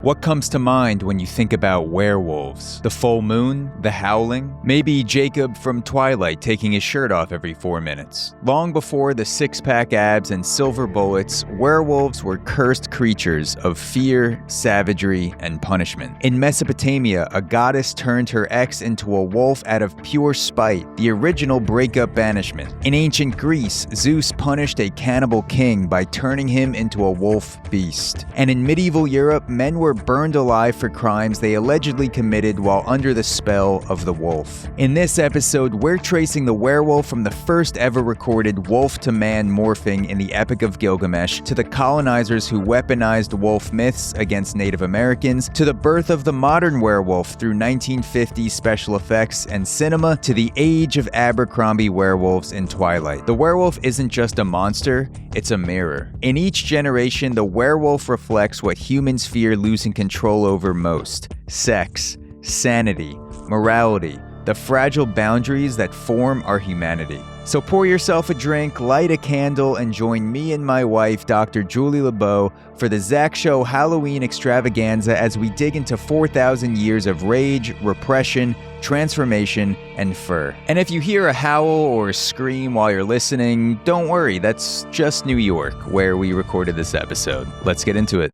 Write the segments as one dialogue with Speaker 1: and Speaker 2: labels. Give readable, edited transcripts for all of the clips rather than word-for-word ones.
Speaker 1: What comes to mind when you think about werewolves? The full moon? The howling? Maybe Jacob from Twilight taking his shirt off every 4 minutes. Long before the six-pack abs and silver bullets, werewolves were cursed creatures of fear, savagery, and punishment. In Mesopotamia, a goddess turned her ex into a wolf out of pure spite, the original breakup banishment. In ancient Greece, Zeus punished a cannibal king by turning him into a wolf beast. And in medieval Europe, men were burned alive for crimes they allegedly committed while under the spell of the wolf. In this episode, we're tracing the werewolf from the first ever recorded wolf-to-man morphing in the Epic of Gilgamesh, to the colonizers who weaponized wolf myths against Native Americans, to the birth of the modern werewolf through 1950s special effects and cinema, to the age of Abercrombie werewolves in Twilight. The werewolf isn't just a monster, it's a mirror. In each generation, the werewolf reflects what humans fear losing control over most: sex, sanity, morality, the fragile boundaries that form our humanity. So pour yourself a drink, light a candle, and join me and my wife, Dr. Julie Labau, for the Zach Show Halloween extravaganza as we dig into 4,000 years of rage, repression, transformation, and fur. And if you hear a howl or a scream while you're listening, don't worry, that's just New York, where we recorded this episode. Let's get into it.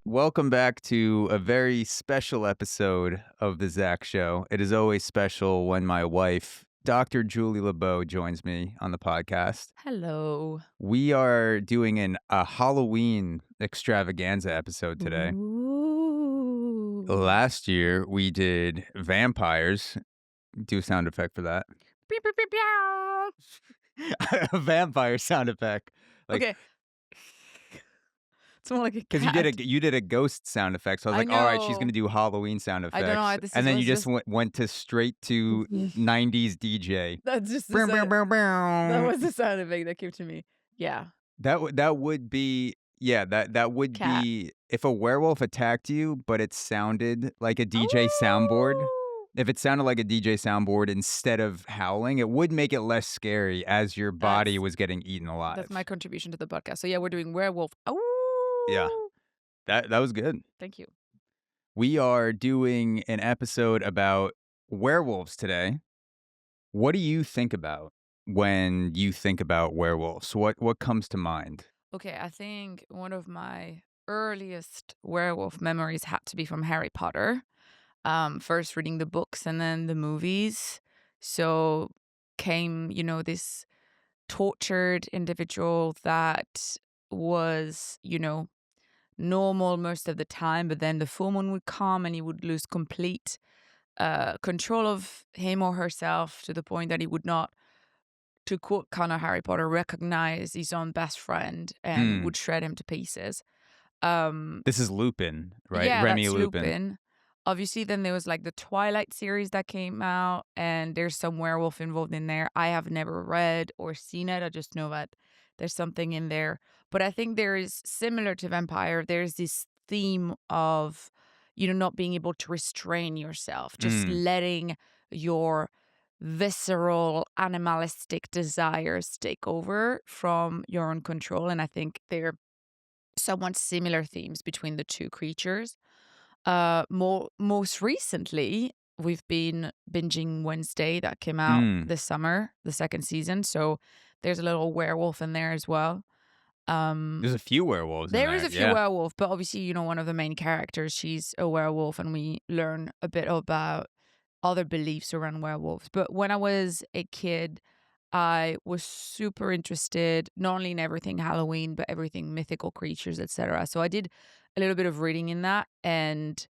Speaker 1: Welcome back to a very special episode of The Zach Show. It is always special when my wife, Dr. Julie Labau, joins me on the podcast.
Speaker 2: Hello.
Speaker 1: We are doing a Halloween extravaganza episode today.
Speaker 2: Ooh.
Speaker 1: Last year, we did vampires. Do a sound effect for that.
Speaker 2: Beep, beep, beep, meow.
Speaker 1: A vampire sound effect.
Speaker 2: Okay. It's more like a cat.
Speaker 1: Because you did a ghost sound effect, so I was like, all right, she's
Speaker 2: know.
Speaker 1: going to do Halloween sound effects.
Speaker 2: I don't know. This
Speaker 1: and then you
Speaker 2: was
Speaker 1: just went to straight to 90s DJ.
Speaker 2: That's just
Speaker 1: Bow, bow, bow,
Speaker 2: that
Speaker 1: bow.
Speaker 2: was the sound effect that came to me. Yeah.
Speaker 1: That would be, yeah, that would
Speaker 2: Cat.
Speaker 1: be if a werewolf attacked you, but it sounded like a DJ soundboard. If it sounded like a DJ soundboard instead of howling, it would make it less scary as your body was getting eaten alive.
Speaker 2: That's my contribution to the podcast. So yeah, we're doing werewolf. Ooh.
Speaker 1: Yeah. That was good.
Speaker 2: Thank you.
Speaker 1: We are doing an episode about werewolves today. What do you think about when you think about werewolves? What comes to mind?
Speaker 2: Okay, I think one of my earliest werewolf memories had to be from Harry Potter. First reading the books and then the movies. So came, this tortured individual that was, normal most of the time, but then the full moon would come and he would lose complete control of him or herself to the point that he would not, to quote Connor Harry Potter, recognize his own best friend and would shred him to pieces.
Speaker 1: This is Lupin, right?
Speaker 2: Yeah,
Speaker 1: Remy
Speaker 2: that's
Speaker 1: Lupin.
Speaker 2: Lupin. Obviously, then there was like the Twilight series that came out, and there's some werewolf involved in there. I have never read or seen it. I just know that there's something in there. But I think there is, similar to vampire, there's this theme of, not being able to restrain yourself, just letting your visceral, animalistic desires take over from your own control. And I think they're somewhat similar themes between the two creatures. Most recently, we've been binging Wednesday that came out this summer, the second season. So there's a little werewolf in there as well.
Speaker 1: There's a few werewolves.
Speaker 2: There is a few werewolf, but obviously, one of the main characters, she's a werewolf, and we learn a bit about other beliefs around werewolves. But when I was a kid, I was super interested not only in everything Halloween, but everything mythical creatures, etc. So I did a little bit of reading in that, and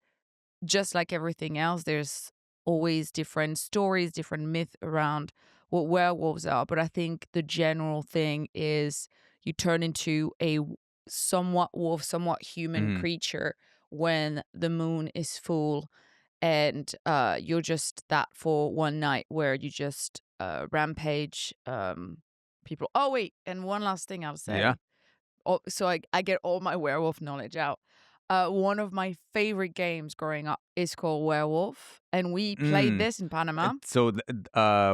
Speaker 2: just like everything else, there's always different stories, different myth around what werewolves are. But I think the general thing is you turn into a somewhat wolf, somewhat human creature when the moon is full, and you're just that for one night where you just rampage people. Oh wait, and one last thing I'll say.
Speaker 1: Yeah.
Speaker 2: So I get all my werewolf knowledge out. One of my favorite games growing up is called Werewolf, and we played this in Panama.
Speaker 1: So,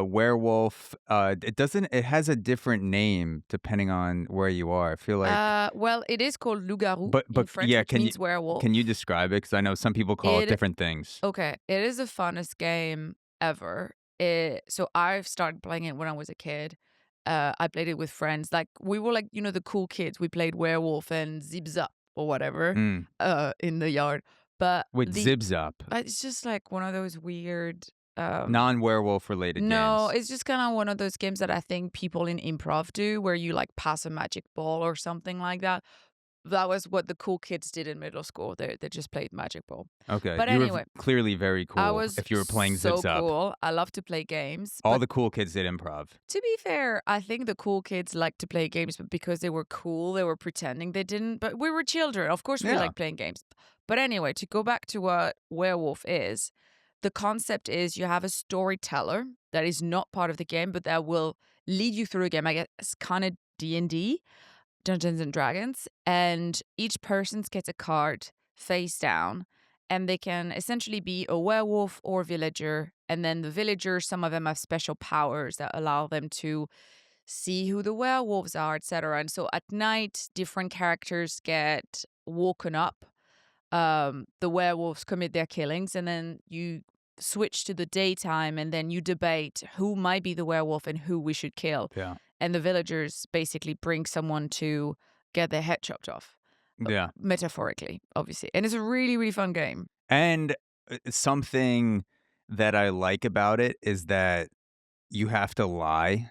Speaker 1: werewolf. It has a different name depending on where you are. I feel like,
Speaker 2: Well, it is called loup-garou in
Speaker 1: but
Speaker 2: French,
Speaker 1: yeah.
Speaker 2: which means werewolf.
Speaker 1: Can you describe it? Because I know some people call it different things.
Speaker 2: Okay, it is the funnest game ever. So I've started playing it when I was a kid. I played it with friends. Like we were like, the cool kids. We played werewolf and zip zap or whatever
Speaker 1: Mm.
Speaker 2: in the yard. But
Speaker 1: With zip zap,
Speaker 2: it's just like one of those weird
Speaker 1: non-werewolf related
Speaker 2: no,
Speaker 1: games.
Speaker 2: it's just kind of one of those games that I think people in improv do where you like pass a magic ball or something like that. That was what the cool kids did in middle school. They just played magic ball.
Speaker 1: Okay,
Speaker 2: But
Speaker 1: you were
Speaker 2: anyway,
Speaker 1: clearly very cool.
Speaker 2: I was
Speaker 1: if you were playing
Speaker 2: so
Speaker 1: zip zap,
Speaker 2: cool. I love to play games.
Speaker 1: all
Speaker 2: But
Speaker 1: the cool kids did improv.
Speaker 2: to be fair, I think the cool kids like to play games, but because they were cool, they were pretending they didn't. But we were children. Of course, we
Speaker 1: Yeah.
Speaker 2: like playing games. But anyway, to go back to what werewolf is, the concept is you have a storyteller that is not part of the game, but that will lead you through a game. I guess kind of D&D, Dungeons and Dragons, and each person gets a card face down, and they can essentially be a werewolf or villager. And then the villagers, some of them have special powers that allow them to see who the werewolves are, etc. And so at night, different characters get woken up. The werewolves commit their killings, and then you switch to the daytime, and then you debate who might be the werewolf and who we should kill.
Speaker 1: Yeah.
Speaker 2: And the villagers basically bring someone to get their head chopped off.
Speaker 1: Yeah.
Speaker 2: Metaphorically, obviously. And it's a really, really fun game.
Speaker 1: And something that I like about it is that you have to lie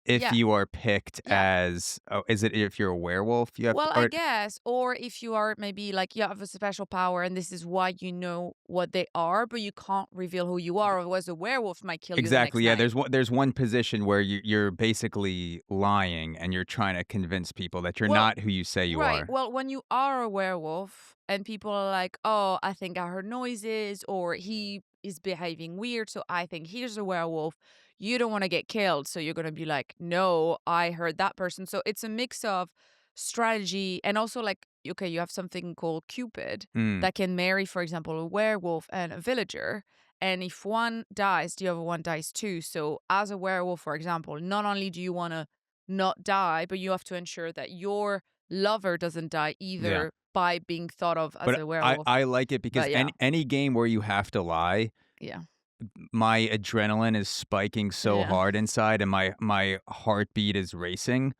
Speaker 1: if
Speaker 2: Yeah.
Speaker 1: you are picked
Speaker 2: Yeah.
Speaker 1: as. Oh, is it if you're a werewolf? You have
Speaker 2: Well,
Speaker 1: to,
Speaker 2: I guess. Or if you are maybe like you have a special power and this is why you know what they are, but you can't reveal who you are, otherwise a werewolf might kill
Speaker 1: exactly.
Speaker 2: you
Speaker 1: Yeah.
Speaker 2: the next night.
Speaker 1: There's one position where you're basically lying and you're trying to convince people that you're
Speaker 2: Well,
Speaker 1: not who you say you
Speaker 2: right.
Speaker 1: are.
Speaker 2: Well, when you are a werewolf and people are like, oh, I think I heard noises or he is behaving weird, so I think he's a werewolf, you don't want to get killed. So you're going to be like, no, I heard that person. So it's a mix of strategy and also like, okay, you have something called Cupid that can marry, for example, a werewolf and a villager. And if one dies, the other one dies too. So as a werewolf, for example, not only do you want to not die, but you have to ensure that your lover doesn't die either by being thought of as
Speaker 1: But
Speaker 2: a werewolf.
Speaker 1: I like it because
Speaker 2: But yeah.
Speaker 1: any game where you have to lie,
Speaker 2: Yeah.
Speaker 1: my adrenaline is spiking so
Speaker 2: Yeah.
Speaker 1: hard inside and my heartbeat is racing.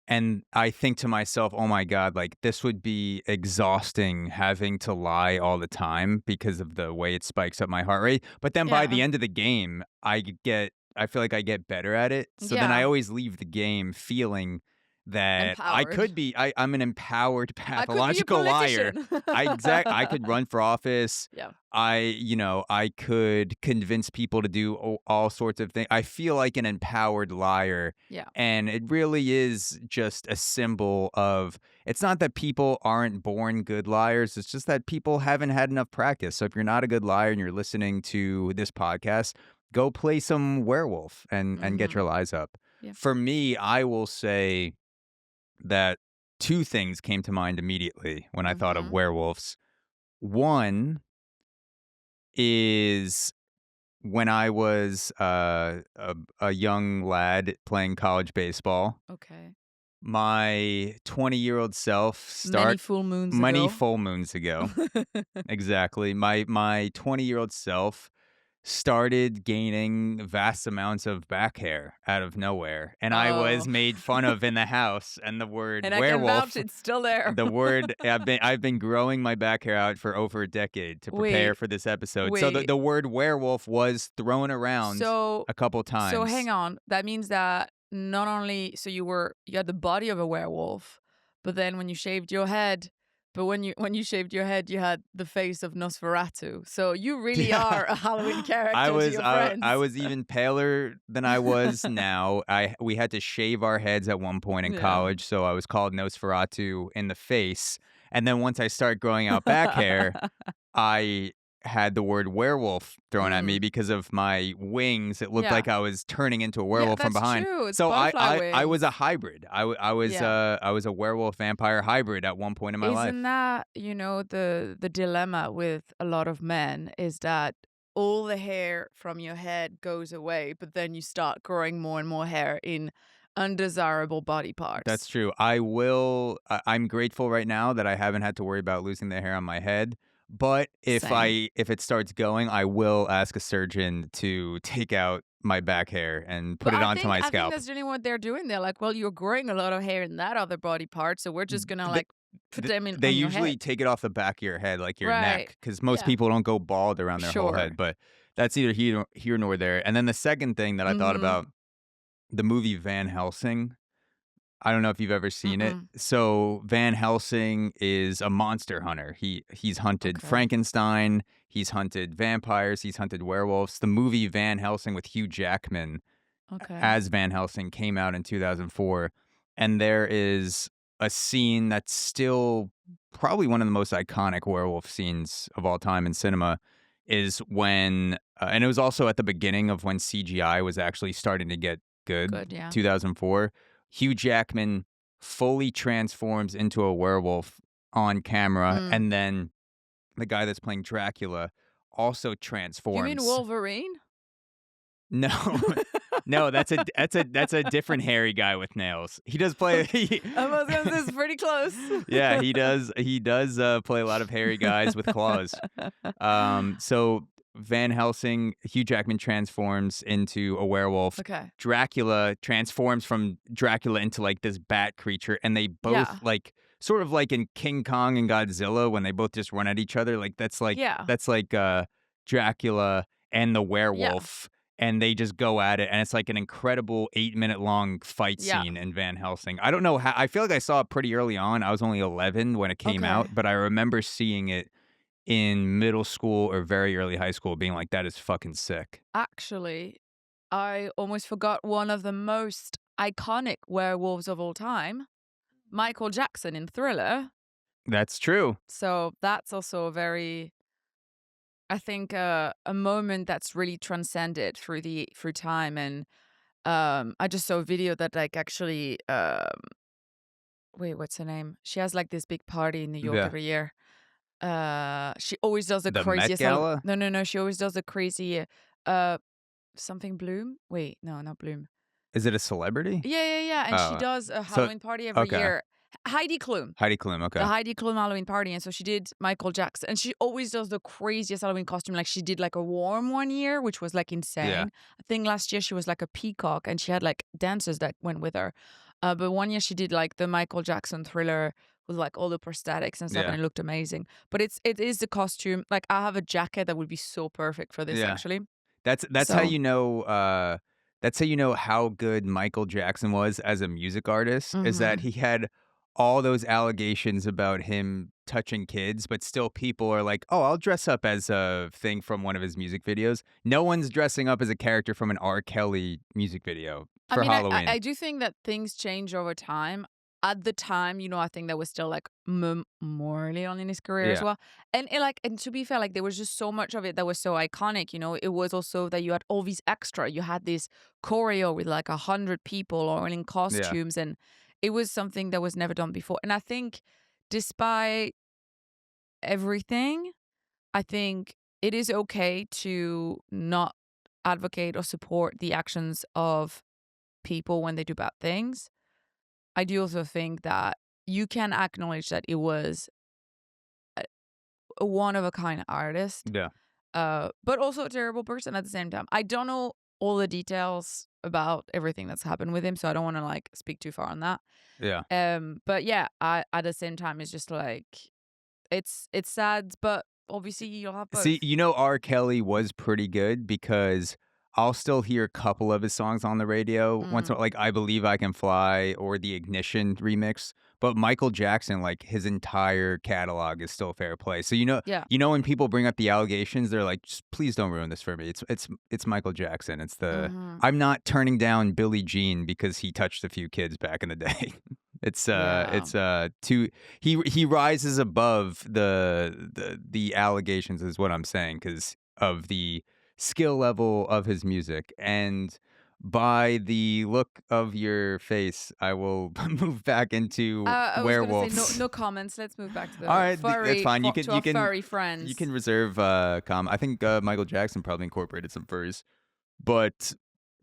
Speaker 1: And I think to myself, oh my God, like this would be exhausting having to lie all the time because of the way it spikes up my heart rate. But then by the
Speaker 2: Yeah.
Speaker 1: end of the game, I feel like I get better at it. So then I
Speaker 2: Yeah.
Speaker 1: always leave the game feeling that
Speaker 2: Empowered.
Speaker 1: I'm an empowered
Speaker 2: I could be a
Speaker 1: pathological liar.
Speaker 2: politician.
Speaker 1: I could run for office.
Speaker 2: Yeah.
Speaker 1: I could convince people to do all sorts of things. I feel like an empowered liar.
Speaker 2: Yeah.
Speaker 1: And it really is just a symbol of, it's not that people aren't born good liars. It's just that people haven't had enough practice. So if you're not a good liar and you're listening to this podcast, go play some werewolf and get your lies up.
Speaker 2: Yeah.
Speaker 1: For me, I will say that two things came to mind immediately when I thought of werewolves. One is when I was a young lad playing college baseball.
Speaker 2: Okay.
Speaker 1: My 20-year-old self
Speaker 2: Many full moons
Speaker 1: many
Speaker 2: ago.
Speaker 1: full moons ago. Exactly. My 20-year-old self started gaining vast amounts of back hair out of nowhere, and I was
Speaker 2: Oh.
Speaker 1: made fun of in the house. And the word
Speaker 2: And I can
Speaker 1: werewolf,
Speaker 2: vouch it's still there.
Speaker 1: the word I've been growing my back hair out for over a decade to prepare
Speaker 2: Wait,
Speaker 1: for this episode. So the word werewolf was thrown around
Speaker 2: So
Speaker 1: a couple times.
Speaker 2: So hang on. That means that not only you had the body of a werewolf, but then when you shaved your head, when you shaved your head, you had the face of Nosferatu. So you really are a Halloween character to your friends.
Speaker 1: I was even paler than I was now. We had to shave our heads at one point in college, so I was called Nosferatu in the face. And then once I start growing out back hair, I had the word werewolf thrown at me
Speaker 2: Mm.
Speaker 1: because of my wings. It looked
Speaker 2: Yeah.
Speaker 1: like I was turning into a
Speaker 2: Yeah,
Speaker 1: werewolf from
Speaker 2: that's
Speaker 1: behind.
Speaker 2: true. It's
Speaker 1: So
Speaker 2: butterfly
Speaker 1: I was a
Speaker 2: wings.
Speaker 1: hybrid. I
Speaker 2: Yeah.
Speaker 1: was a werewolf vampire hybrid at one point in my life.
Speaker 2: Isn't that, the dilemma with a lot of men is that all the hair from your head goes away, but then you start growing more and more hair in undesirable body
Speaker 1: That's
Speaker 2: parts.
Speaker 1: true. I'm grateful right now that I haven't had to worry about losing the hair on my head. But
Speaker 2: Same.
Speaker 1: if it starts going, I will ask a surgeon to take out my back hair and put
Speaker 2: But
Speaker 1: it
Speaker 2: I
Speaker 1: onto
Speaker 2: think
Speaker 1: my
Speaker 2: I think
Speaker 1: scalp.
Speaker 2: that's generally what they're doing. They're like, well, you're growing a lot of hair in that other body part, so we're just gonna
Speaker 1: They,
Speaker 2: like put them in
Speaker 1: they
Speaker 2: on your
Speaker 1: usually
Speaker 2: head.
Speaker 1: take it off the back of your head, like your
Speaker 2: Right.
Speaker 1: neck, because most
Speaker 2: Yeah.
Speaker 1: people don't go bald around their whole head.
Speaker 2: Sure.
Speaker 1: But that's either here nor there. And then the second thing that I thought
Speaker 2: Mm-hmm.
Speaker 1: about, the movie Van Helsing. I don't know if you've ever seen it.
Speaker 2: Mm-mm.
Speaker 1: So Van Helsing is a monster hunter. He's hunted
Speaker 2: Okay.
Speaker 1: Frankenstein, he's hunted vampires, he's hunted werewolves. The movie Van Helsing with Hugh Jackman
Speaker 2: Okay.
Speaker 1: as Van Helsing came out in 2004, and there is a scene that's still probably one of the most iconic werewolf scenes of all time in cinema, is when and it was also at the beginning of when CGI was actually starting to get good,
Speaker 2: Good, yeah.
Speaker 1: 2004. Hugh Jackman fully transforms into a werewolf on camera,
Speaker 2: Mm.
Speaker 1: and then the guy that's playing Dracula also
Speaker 2: You mean
Speaker 1: transforms.
Speaker 2: Wolverine?
Speaker 1: No. No, that's a different hairy guy with nails. He does play
Speaker 2: I was gonna say it's pretty close.
Speaker 1: Yeah, he does play a lot of hairy guys with claws. So Van Helsing, Hugh Jackman transforms into a werewolf.
Speaker 2: Okay.
Speaker 1: Dracula transforms from Dracula into like this bat creature, and they both
Speaker 2: Yeah.
Speaker 1: like sort of like in King Kong and Godzilla when they both just run at each other. Like
Speaker 2: Yeah.
Speaker 1: that's like Dracula and the
Speaker 2: Yeah.
Speaker 1: werewolf, and they just go at it, and it's like an incredible 8-minute long fight
Speaker 2: Yeah.
Speaker 1: scene in Van Helsing. I don't know how. I feel like I saw it pretty early on. I was only 11 when it came
Speaker 2: Okay.
Speaker 1: out, but I remember seeing it in middle school or very early high school, being like, "That is fucking sick."
Speaker 2: Actually, I almost forgot one of the most iconic werewolves of all time, Michael Jackson in Thriller.
Speaker 1: That's true.
Speaker 2: So that's also a very, I think, a moment that's really transcended through time. And I just saw a video that like actually, wait, what's her name? She has like this big party in New York
Speaker 1: Yeah.
Speaker 2: every year. She always does the
Speaker 1: The Met
Speaker 2: craziest Halloween.
Speaker 1: Gala?
Speaker 2: No. She always does the crazy, uh, something Bloom. Wait, no, not Bloom.
Speaker 1: Is it a celebrity?
Speaker 2: Yeah. And she
Speaker 1: Oh,
Speaker 2: does a
Speaker 1: so
Speaker 2: Halloween party every
Speaker 1: okay.
Speaker 2: year. Heidi Klum.
Speaker 1: Heidi Klum.
Speaker 2: The
Speaker 1: Okay.
Speaker 2: Heidi Klum Halloween party. And so she did Michael Jackson. And she always does the craziest Halloween costume. Like she did like a worm one year, which was like insane.
Speaker 1: Yeah.
Speaker 2: I think last year she was like a peacock and she had like dancers that went with her. But one year she did like the Michael Jackson Thriller with like all the prosthetics and stuff,
Speaker 1: Yeah.
Speaker 2: and it looked amazing. But it is the costume. Like I have a jacket that would be so perfect for this
Speaker 1: Yeah.
Speaker 2: actually.
Speaker 1: That's how
Speaker 2: So
Speaker 1: you know. That's how you know how good Michael Jackson was as a music artist. Is that
Speaker 2: mhm.
Speaker 1: he had all those allegations about him touching kids, but still people are like, "Oh, I'll dress up as a thing from one of his music videos." No one's dressing up as a character from an R. Kelly music video
Speaker 2: I
Speaker 1: for
Speaker 2: mean,
Speaker 1: Halloween.
Speaker 2: I do think that things change over time. At the time, I think that was still like morally on in his career as
Speaker 1: Yeah.
Speaker 2: well. And to be fair, like there was just so much of it that was so iconic. It was also that you had all these extra. You had this choreo with like 100 people all in
Speaker 1: Yeah.
Speaker 2: costumes, and it was something that was never done before. And I think, despite everything, I think it is okay to not advocate or support the actions of people when they do bad things. I do also think that you can acknowledge that it was a one of a kind artist,
Speaker 1: Yeah.
Speaker 2: but also a terrible person at the same time. I don't know all the details about everything that's happened with him, so I don't want to like speak too far on that.
Speaker 1: Yeah.
Speaker 2: But yeah, at the same time, it's just like it's sad, but obviously you'll have both.
Speaker 1: See, R. Kelly was pretty good because I'll still hear a couple of his songs on the radio once, like "I Believe I Can Fly" or the Ignition remix. But Michael Jackson, like his entire catalog is still fair play. So
Speaker 2: Yeah.
Speaker 1: when people bring up the allegations, they're like, "Just please don't ruin this for me." It's Michael Jackson.
Speaker 2: Mhm.
Speaker 1: I'm not turning down Billie Jean because he touched a few kids back in the day. It's too he rises above the allegations is what I'm saying because of the skill level of his music. And by the look of your face, I will move back into
Speaker 2: I was gonna say
Speaker 1: werewolves.
Speaker 2: no comments. Let's move back to
Speaker 1: All
Speaker 2: the
Speaker 1: right, that's
Speaker 2: furry
Speaker 1: fine.
Speaker 2: to our furry friends.
Speaker 1: You can reserve I think Michael Jackson probably incorporated some furs. But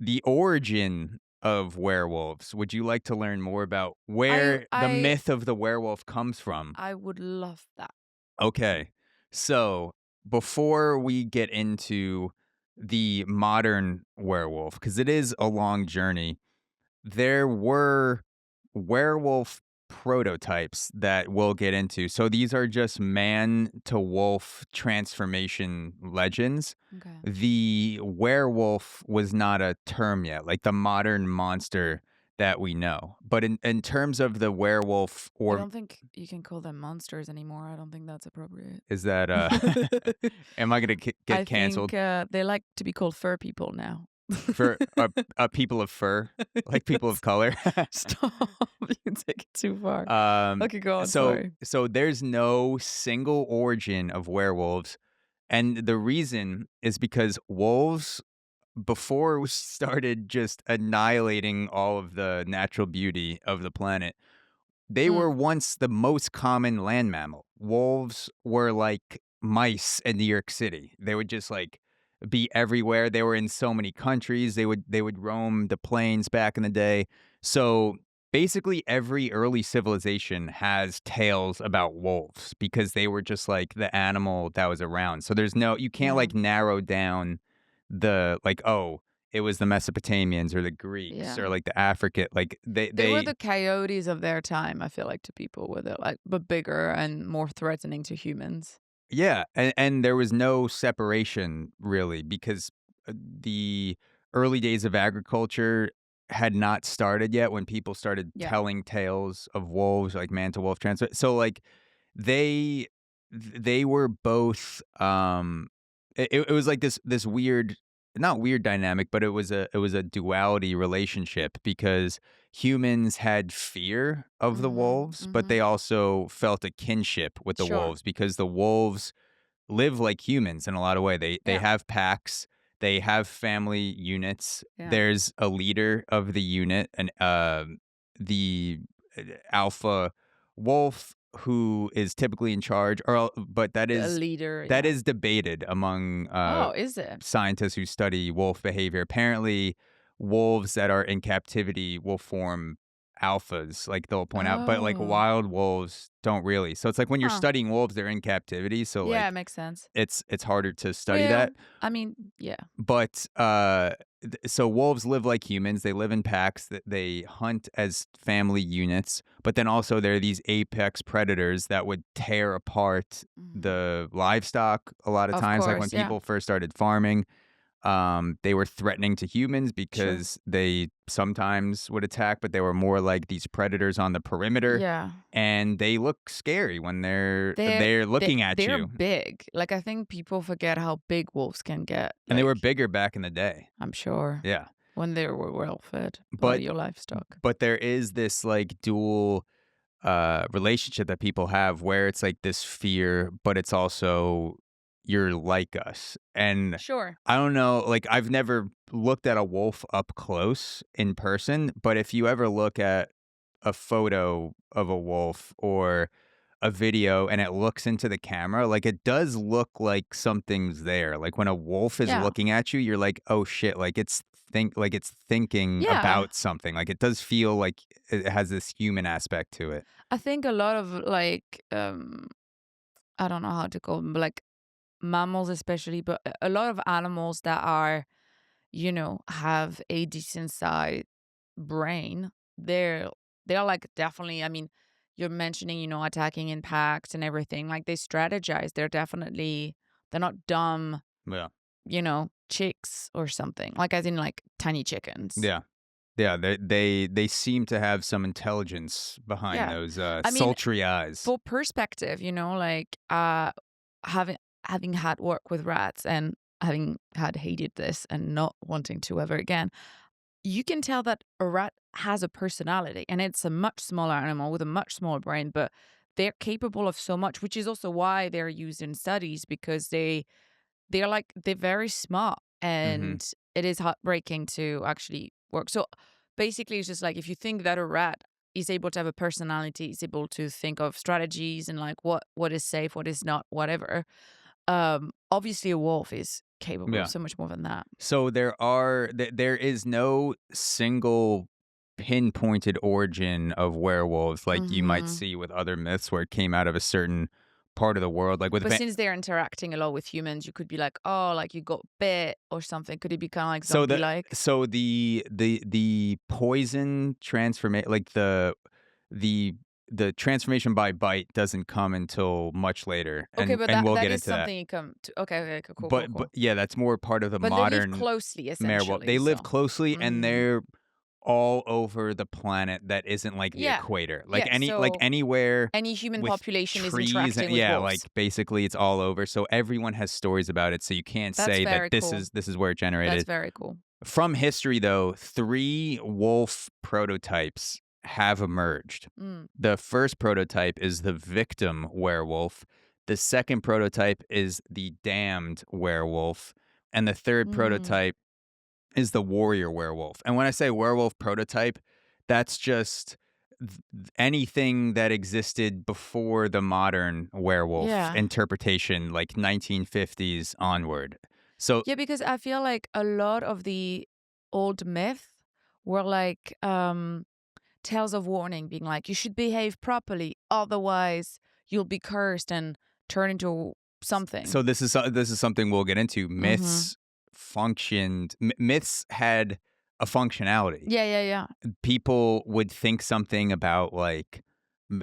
Speaker 1: the origin of werewolves, would you like to learn more about where the
Speaker 2: I
Speaker 1: myth of the werewolf comes from?
Speaker 2: I would love that.
Speaker 1: Okay. So, before we get into the modern werewolf, because it is a long journey, there were werewolf prototypes that we'll get into. So these are just man to wolf transformation legends.
Speaker 2: Okay.
Speaker 1: The werewolf was not a term yet, like the modern monster that we know. But in terms of the werewolf,
Speaker 2: I
Speaker 1: or
Speaker 2: don't think you can call them monsters anymore. I don't think that's appropriate.
Speaker 1: is that, am I going to
Speaker 2: I
Speaker 1: get canceled?
Speaker 2: think they like to be called fur people now.
Speaker 1: For people of fur, like people of color.
Speaker 2: Stop! You take it too far.
Speaker 1: Um,
Speaker 2: Okay, go on.
Speaker 1: so
Speaker 2: Sorry.
Speaker 1: so there's no single origin of werewolves, and the reason is because wolves, before we started just annihilating all of the natural beauty of the planet, they were once the most common land mammal. Wolves were like mice in New York City. They would just like be everywhere. They were in so many countries. They would roam the plains back in the day. So basically every early civilization has tales about wolves because they were just like the animal that was around. So you can't
Speaker 2: Yeah.
Speaker 1: like narrow down the like, oh, it was the Mesopotamians or the Greeks
Speaker 2: Yeah.
Speaker 1: or like the African, like
Speaker 2: They were the coyotes of their time, I feel like, to people, where they're like, but bigger and more threatening to humans.
Speaker 1: Yeah, and there was no separation really because the early days of agriculture had not started yet when people started
Speaker 2: Yeah.
Speaker 1: telling tales of wolves, like man to wolf transfer. So like they they were both it was like this weird, not weird dynamic, but it was a duality relationship because humans had fear of the wolves, but they also felt a kinship with the
Speaker 2: Sure.
Speaker 1: wolves because the wolves live like humans in a lot of way. They
Speaker 2: Yeah.
Speaker 1: have packs, they have family units.
Speaker 2: Yeah.
Speaker 1: There's a leader of the unit, and the alpha wolf who is typically in charge, but that
Speaker 2: A
Speaker 1: is
Speaker 2: leader.
Speaker 1: that
Speaker 2: Yeah.
Speaker 1: is debated among
Speaker 2: Oh, is it?
Speaker 1: scientists who study wolf behavior. Apparently, wolves that are in captivity will form alphas, like they'll point out, but like
Speaker 2: Oh.
Speaker 1: wild wolves don't really. So it's like when you're
Speaker 2: Huh.
Speaker 1: studying wolves, they're in captivity. So
Speaker 2: Yeah,
Speaker 1: like
Speaker 2: it makes sense.
Speaker 1: it's harder to study
Speaker 2: Well,
Speaker 1: that.
Speaker 2: I mean, yeah.
Speaker 1: But so wolves live like humans. They live in packs. That they hunt as family units. But then also there are these apex predators that would tear apart the livestock a lot of
Speaker 2: Of
Speaker 1: times. Like when
Speaker 2: course, yeah.
Speaker 1: people first started farming, they were threatening to humans
Speaker 2: Sure.
Speaker 1: because they sometimes would attack, but they were more like these predators on the perimeter,
Speaker 2: Yeah.
Speaker 1: and they look scary when they're
Speaker 2: They're
Speaker 1: looking at
Speaker 2: they're
Speaker 1: you.
Speaker 2: big. Like, I think people forget how big wolves can get.
Speaker 1: And they were
Speaker 2: Like,
Speaker 1: bigger back in the day.
Speaker 2: I'm sure,
Speaker 1: Yeah.
Speaker 2: when they were well fed by
Speaker 1: But
Speaker 2: your livestock.
Speaker 1: but there is this like dual relationship that people have where it's like this fear, but it's also you're like us. And
Speaker 2: Sure.
Speaker 1: I don't know, like I've never looked at a wolf up close in person, but if you ever look at a photo of a wolf or a video and it looks into the camera, like it does look like something's there. Like when a wolf is
Speaker 2: Yeah.
Speaker 1: looking at you, you're like, "Oh shit, like it's thinking
Speaker 2: Yeah.
Speaker 1: about something." Like it does feel like it has this human aspect to it.
Speaker 2: I think a lot of like I don't know how to call them, but like mammals especially, but a lot of animals that are, have a decent sized brain, they're like definitely, I mean, you're mentioning, attacking in packs and everything. Like they strategize. They're not dumb,
Speaker 1: Yeah.
Speaker 2: chicks or something. Like as in like tiny chickens.
Speaker 1: Yeah. Yeah, they seem to have some intelligence behind
Speaker 2: Yeah.
Speaker 1: those
Speaker 2: I mean,
Speaker 1: sultry eyes.
Speaker 2: for perspective, like having had work with rats and having had hated this and not wanting to ever again, you can tell that a rat has a personality, and it's a much smaller animal with a much smaller brain, but they're capable of so much, which is also why they're used in studies, because they're very smart,
Speaker 1: Hmm.
Speaker 2: and it is heartbreaking to actually work. So basically, it's just like if you think that a rat is able to have a personality, is able to think of strategies and like what is safe, what is not, whatever. Obviously, a wolf is capable of
Speaker 1: Yeah.
Speaker 2: so much more than that.
Speaker 1: So there is no single pinpointed origin of werewolves like you might
Speaker 2: Hmm.
Speaker 1: see with other myths where it came out of a certain part of the world. Like with
Speaker 2: But since they're interacting a lot with humans, you could be like, oh, like you got bit or something. Could it be kind of like
Speaker 1: so
Speaker 2: zombie
Speaker 1: the
Speaker 2: like?
Speaker 1: so the poison transformation, like the the transformation by bite doesn't come until much later,
Speaker 2: Okay,
Speaker 1: and
Speaker 2: but
Speaker 1: and we'll
Speaker 2: that
Speaker 1: get
Speaker 2: is
Speaker 1: into that.
Speaker 2: something you come to. Okay, okay, cool, cool,
Speaker 1: But
Speaker 2: cool.
Speaker 1: yeah, that's more part of the
Speaker 2: But they live
Speaker 1: modern
Speaker 2: closely,
Speaker 1: werewolf.
Speaker 2: essentially.
Speaker 1: They live
Speaker 2: So,
Speaker 1: closely and
Speaker 2: hmm,
Speaker 1: they're all over the planet that isn't like the
Speaker 2: yeah,
Speaker 1: equator. Like
Speaker 2: yeah.
Speaker 1: like
Speaker 2: So
Speaker 1: anywhere
Speaker 2: any human
Speaker 1: with
Speaker 2: population is
Speaker 1: trees and
Speaker 2: interacting with
Speaker 1: yeah, like
Speaker 2: wolves.
Speaker 1: basically it's all over. So everyone has stories about it. So you can't
Speaker 2: That's
Speaker 1: say that
Speaker 2: very cool.
Speaker 1: this is where it
Speaker 2: That's
Speaker 1: generated.
Speaker 2: very cool.
Speaker 1: From history though, 3 wolf prototypes have emerged.
Speaker 2: Mm,
Speaker 1: The first prototype is the victim werewolf. The second prototype is the damned werewolf. And the third
Speaker 2: mm.
Speaker 1: prototype is the warrior werewolf. And when I say werewolf prototype, that's just anything that existed before the modern werewolf
Speaker 2: Yeah.
Speaker 1: interpretation, like 1950s onward. So,
Speaker 2: Yeah, because I feel like a lot of the old myth were like tales of warning, being like, you should behave properly, otherwise you'll be cursed and turn into something.
Speaker 1: so this is something we'll get into.
Speaker 2: Mm-hmm.
Speaker 1: Myths had a functionality.
Speaker 2: Yeah, yeah, yeah.
Speaker 1: People would think something about like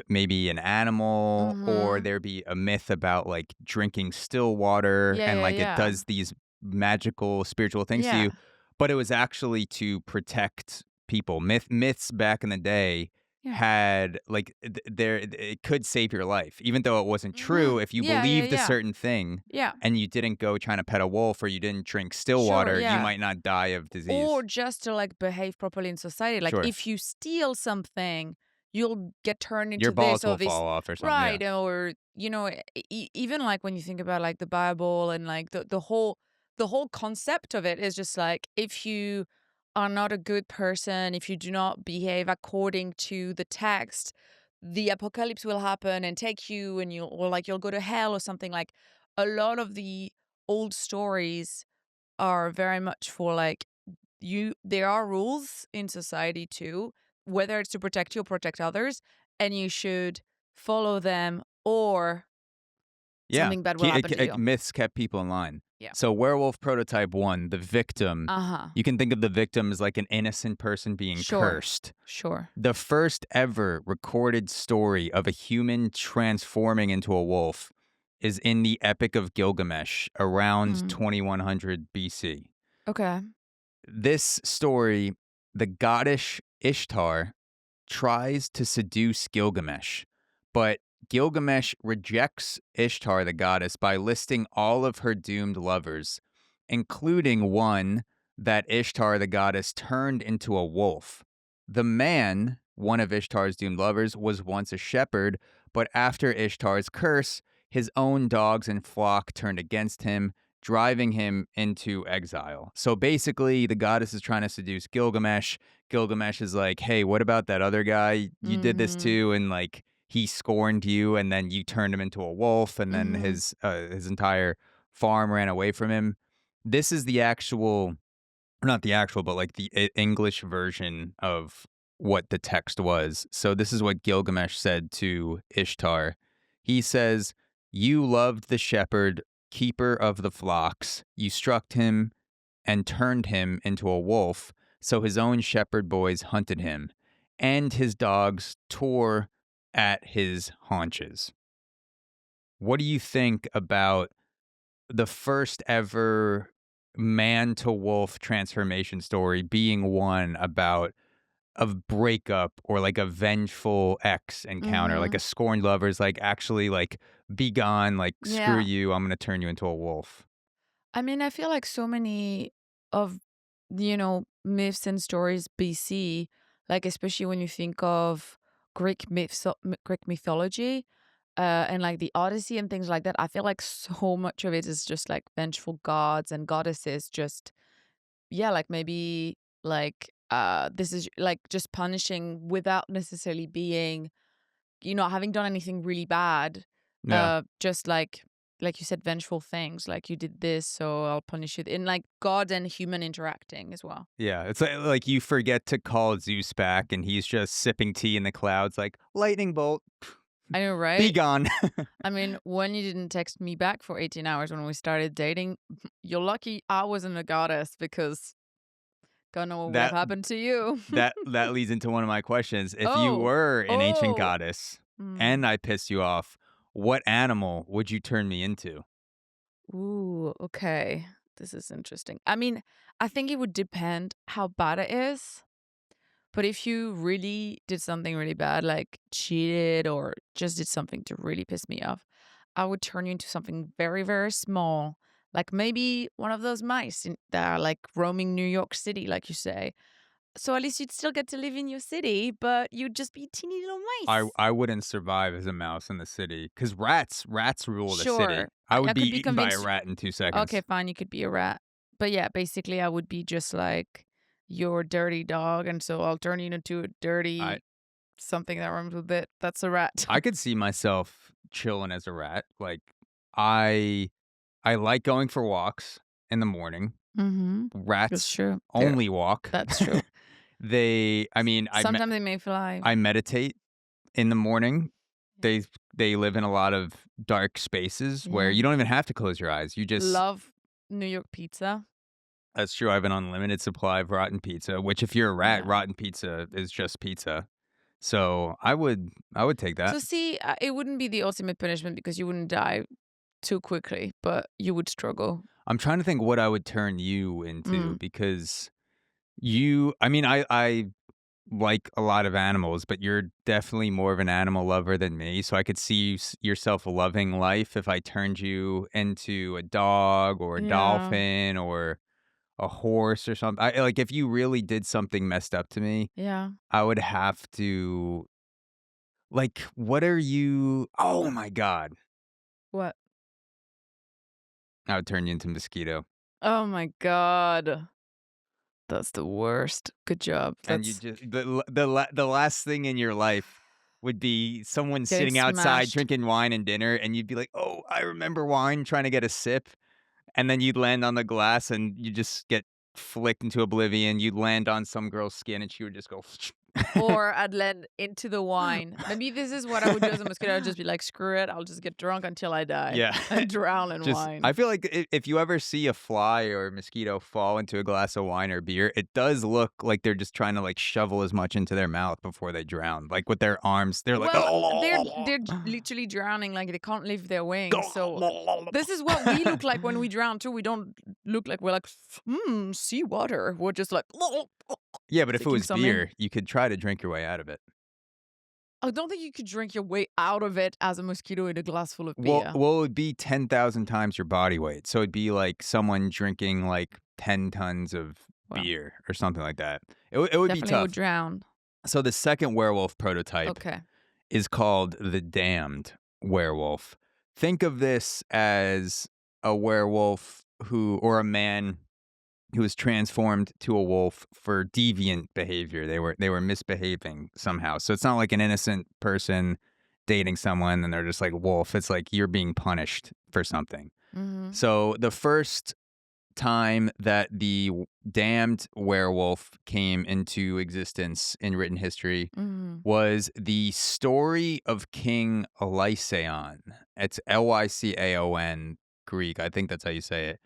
Speaker 1: maybe an animal, or
Speaker 2: Mm-hmm.
Speaker 1: there be a myth about like drinking still water
Speaker 2: Yeah,
Speaker 1: and
Speaker 2: yeah,
Speaker 1: like it
Speaker 2: yeah.
Speaker 1: does these magical spiritual things to
Speaker 2: Yeah.
Speaker 1: you, but it was actually to protect people. Myths back in the day
Speaker 2: Yeah.
Speaker 1: had like it could save your life even though it wasn't true.
Speaker 2: Mm-hmm.
Speaker 1: If you
Speaker 2: Yeah, yeah,
Speaker 1: believed a
Speaker 2: yeah.
Speaker 1: certain thing
Speaker 2: Yeah.
Speaker 1: and you didn't go trying to pet a wolf or you didn't drink still
Speaker 2: Sure,
Speaker 1: water, you
Speaker 2: yeah.
Speaker 1: might not die of
Speaker 2: Or
Speaker 1: disease.
Speaker 2: just to like behave properly in society. Like
Speaker 1: Sure.
Speaker 2: if you steal something, you'll get turned
Speaker 1: Your
Speaker 2: into this
Speaker 1: balls
Speaker 2: or
Speaker 1: will
Speaker 2: this,
Speaker 1: fall off or something. Yeah.
Speaker 2: right? Or even like when you think about like the Bible and like the whole concept of it is just like if you are not a good person, if you do not behave according to the text, the apocalypse will happen and take you, and you'll go to hell or something. Like a lot of the old stories are very much for like there are rules in society too, whether it's to protect you or protect others, and you should follow them or
Speaker 1: Yeah,
Speaker 2: something bad will happen to you.
Speaker 1: myths kept people in line.
Speaker 2: Yeah.
Speaker 1: So werewolf prototype 1, the victim,
Speaker 2: Uh-huh.
Speaker 1: you can think of the victim as like an innocent person being
Speaker 2: Sure.
Speaker 1: cursed.
Speaker 2: Sure.
Speaker 1: The first ever recorded story of a human transforming into a wolf is in the Epic of Gilgamesh around
Speaker 2: Mm.
Speaker 1: 2100 BC.
Speaker 2: Okay.
Speaker 1: This story, the goddess Ishtar tries to seduce Gilgamesh, but Gilgamesh rejects Ishtar, the goddess, by listing all of her doomed lovers, including one that Ishtar, the goddess, turned into a wolf. The man, one of Ishtar's doomed lovers, was once a shepherd, but after Ishtar's curse, his own dogs and flock turned against him, driving him into exile. So basically, the goddess is trying to seduce Gilgamesh. Gilgamesh is like, "Hey, what about that other guy? You did this
Speaker 2: Mhm.
Speaker 1: too, and like he scorned you, and then you turned him into a wolf, and then
Speaker 2: Mhm.
Speaker 1: his entire farm ran away from him." This is the actual, or not the actual, but like the English version of what the text was. So this is what Gilgamesh said to Ishtar. He says, "You loved the shepherd, keeper of the flocks. You struck him and turned him into a wolf, so his own shepherd boys hunted him, and his dogs tore at his haunches." What do you think about the first ever man to wolf transformation story being one about a breakup or like a vengeful ex encounter, like a
Speaker 2: Mhm.
Speaker 1: scorned lover's like actually like be gone, like screw
Speaker 2: Yeah.
Speaker 1: you, I'm gonna turn you into a wolf.
Speaker 2: I mean, I feel like so many of myths and stories BC, Like, especially when you think of Greek mythology, and like the Odyssey and things like that. I feel like so much of it is just like vengeful gods and goddesses just, yeah, like maybe like this is like just punishing without necessarily being, having done anything really bad.
Speaker 1: Yeah.
Speaker 2: Just like you said, vengeful things, like you did this, so I'll punish you. In like god and human interacting as well.
Speaker 1: Yeah, it's like you forget to call Zeus back, and he's just sipping tea in the clouds, like lightning bolt,
Speaker 2: I know,
Speaker 1: be
Speaker 2: right?
Speaker 1: gone.
Speaker 2: I mean, when you didn't text me back for 18 hours when we started dating, you're lucky I wasn't a goddess, because God know what would have
Speaker 1: that
Speaker 2: happened to you.
Speaker 1: that leads into one of my questions. If you
Speaker 2: Oh,
Speaker 1: were an ancient
Speaker 2: oh.
Speaker 1: goddess
Speaker 2: Mm.
Speaker 1: and I pissed you off, what animal would you turn me into?
Speaker 2: Ooh, okay. This is interesting. I mean, I think it would depend how bad it is. But if you really did something really bad, like cheated or just did something to really piss me off, I would turn you into something very, very small. Like maybe one of those mice that are like roaming New York City, like you say. So at least you'd still get to live in your city, but you'd just be teeny little
Speaker 1: I
Speaker 2: mice.
Speaker 1: I wouldn't survive as a mouse in the city because rats rule the city.
Speaker 2: Sure.
Speaker 1: I would
Speaker 2: I
Speaker 1: be
Speaker 2: could be
Speaker 1: eaten by a
Speaker 2: convinced.
Speaker 1: rat in 2 seconds.
Speaker 2: Okay, fine, you could be a rat. But yeah, basically I would be just like your dirty dog, and so I'll turn you into a
Speaker 1: I
Speaker 2: dirty something that rhymes with it. That's a rat.
Speaker 1: I could see myself chilling as a rat. Like I I like going for walks in the morning.
Speaker 2: Mm-hmm. That's
Speaker 1: Rats
Speaker 2: true.
Speaker 1: only walk.
Speaker 2: That's true.
Speaker 1: I mean,
Speaker 2: Sometimes they may fly.
Speaker 1: I meditate in the morning.
Speaker 2: Yeah.
Speaker 1: They live in a lot of dark spaces where
Speaker 2: Yeah.
Speaker 1: you don't even have to close your eyes. You just
Speaker 2: Love New York pizza.
Speaker 1: That's true. I have an unlimited supply of rotten pizza, which if you're a rat,
Speaker 2: Yeah.
Speaker 1: rotten pizza is just pizza. So I would take that.
Speaker 2: So see, it wouldn't be the ultimate punishment because you wouldn't die too quickly, but you would struggle.
Speaker 1: I'm trying to think what I would turn you into
Speaker 2: Mm.
Speaker 1: because I mean, I like a lot of animals, but you're definitely more of an animal lover than me. So I could see yourself loving life if I turned you into a dog or a
Speaker 2: Yeah.
Speaker 1: dolphin or a horse or something. Like if you really did something messed up to me,
Speaker 2: Yeah.
Speaker 1: I would have to like, what are you? Oh my god!
Speaker 2: What?
Speaker 1: I would turn you into a mosquito,
Speaker 2: Oh my God. That's the worst. Good job.
Speaker 1: and you
Speaker 2: That's
Speaker 1: just the last thing in your life would be someone
Speaker 2: getting
Speaker 1: sitting outside
Speaker 2: smashed.
Speaker 1: drinking wine and dinner, and you'd be like, "Oh, I remember wine," trying to get a sip, and then you'd land on the glass, and you just get flicked into oblivion. You'd land on some girl's skin, and she would just go.
Speaker 2: Or I'd land into the wine. Maybe this is what I would do as a mosquito. I'd just be like, screw it. I'll just get drunk until I die
Speaker 1: Yeah.
Speaker 2: and drown in
Speaker 1: Just I
Speaker 2: wine.
Speaker 1: feel like if you ever see a fly or a mosquito fall into a glass of wine or beer, it does look like they're just trying to, like, shovel as much into their mouth before they drown. Like, with their arms, they're like,
Speaker 2: Well, literally drowning, like they can't lift their wings. So this is what we look like when we drown too. We don't look like we're like, seawater. We're just like
Speaker 1: Yeah, but if it
Speaker 2: taking
Speaker 1: was
Speaker 2: some in.
Speaker 1: beer, you could try to drink your way out of it.
Speaker 2: I don't think you could drink your way out of it as a mosquito in a glass full of
Speaker 1: Well
Speaker 2: beer.
Speaker 1: well, it would be 10,000 times your body weight, so it'd be like someone drinking, like, 10 tons of
Speaker 2: Well,
Speaker 1: beer or something like that. It would be
Speaker 2: definitely would
Speaker 1: tough.
Speaker 2: drown.
Speaker 1: So the second werewolf prototype
Speaker 2: Okay.
Speaker 1: is called the damned werewolf. Think of this as a werewolf or a man who was transformed to a wolf for deviant behavior. They were misbehaving somehow. So it's not like an innocent person dating someone and they're just like wolf. It's like you're being punished for something.
Speaker 2: Mm-hmm.
Speaker 1: So the first time that the damned werewolf came into existence in written history
Speaker 2: Mm-hmm.
Speaker 1: was the story of King Lycaon. It's Lycaon Greek. I think that's how you say it.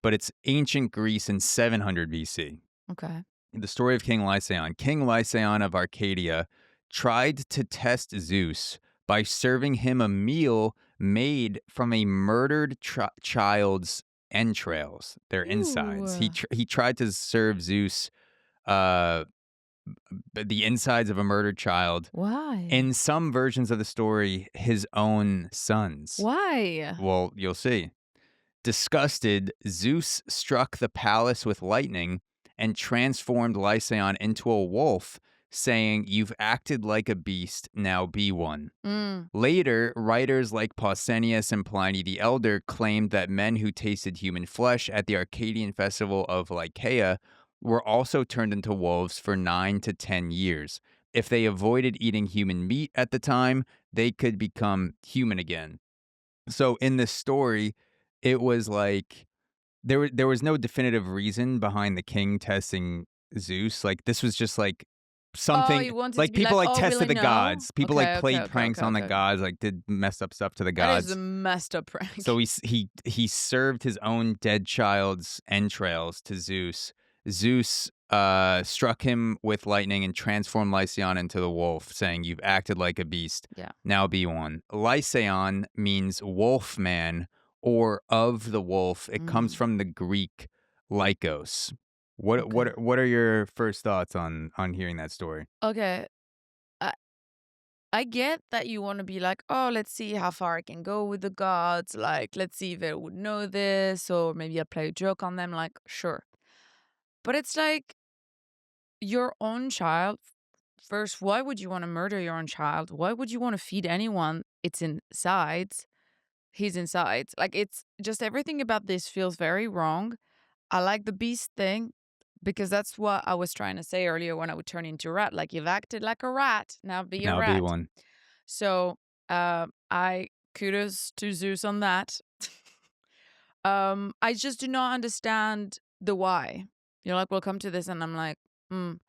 Speaker 1: But it's ancient Greece in 700 BC.
Speaker 2: Okay.
Speaker 1: The story of King Lycaon. King Lycaon of Arcadia tried to test Zeus by serving him a meal made from a murdered child's entrails, their insides.
Speaker 2: Ooh.
Speaker 1: He tried to serve Zeus uh, the insides of a murdered child.
Speaker 2: Why?
Speaker 1: In some versions of the story, his own sons.
Speaker 2: Why?
Speaker 1: Well, you'll see. Disgusted, Zeus struck the palace with lightning and transformed Lycaon into a wolf, saying, "You've acted like a beast, now be one."
Speaker 2: Mm.
Speaker 1: Later, writers like Pausanias and Pliny the Elder claimed that men who tasted human flesh at the Arcadian festival of Lycaea were also turned into wolves for 9 to 10 years. If they avoided eating human meat at the time, they could become human again. So in this story, it was like there was no definitive reason behind the king testing Zeus. Like this was just like
Speaker 2: Oh,
Speaker 1: something
Speaker 2: you wanted to
Speaker 1: like
Speaker 2: be
Speaker 1: people
Speaker 2: like,
Speaker 1: like
Speaker 2: oh, really?
Speaker 1: tested the
Speaker 2: No?
Speaker 1: gods. People like
Speaker 2: Okay, okay,
Speaker 1: played
Speaker 2: okay,
Speaker 1: pranks
Speaker 2: okay,
Speaker 1: on the
Speaker 2: okay.
Speaker 1: gods, like did messed up stuff to the
Speaker 2: That is a
Speaker 1: gods.
Speaker 2: messed up prank.
Speaker 1: So he served his own dead child's entrails to Zeus. Zeus struck him with lightning and transformed Lycaon into the wolf, saying, "You've acted like a beast.
Speaker 2: Yeah.
Speaker 1: Now be one." Lycaon means wolf man or of the wolf. It comes
Speaker 2: Mm.
Speaker 1: from the Greek lycos. What
Speaker 2: Okay.
Speaker 1: what are your first thoughts on hearing that story?
Speaker 2: Okay. I I get that you want to be like, oh, let's see how far I can go with the gods. Like, let's see if they would know this, or maybe I'll play a joke on them. Like, sure. But it's like your own child. First, why would you want to murder your own child? Why would you want to feed anyone its insides? His insides. Like, it's just everything about this feels very wrong. I like the beast thing because that's what I was trying to say earlier when I would turn into a rat. Like, you've acted like a rat, now be a
Speaker 1: Now be
Speaker 2: rat.
Speaker 1: one.
Speaker 2: So, I kudos to Zeus on that. I just do not understand the why. You're like, we'll come to this, and I'm like, mm.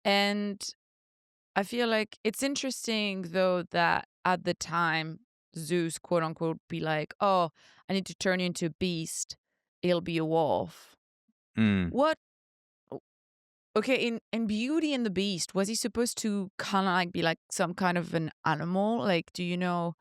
Speaker 2: And I feel like it's interesting though that at the time Zeus, quote unquote, be like, oh, I need to turn you into a beast. It'll be a wolf.
Speaker 1: Mm.
Speaker 2: What? Okay, in Beauty and the Beast, was he supposed to kind of like be like some kind of an animal? Like, do you know?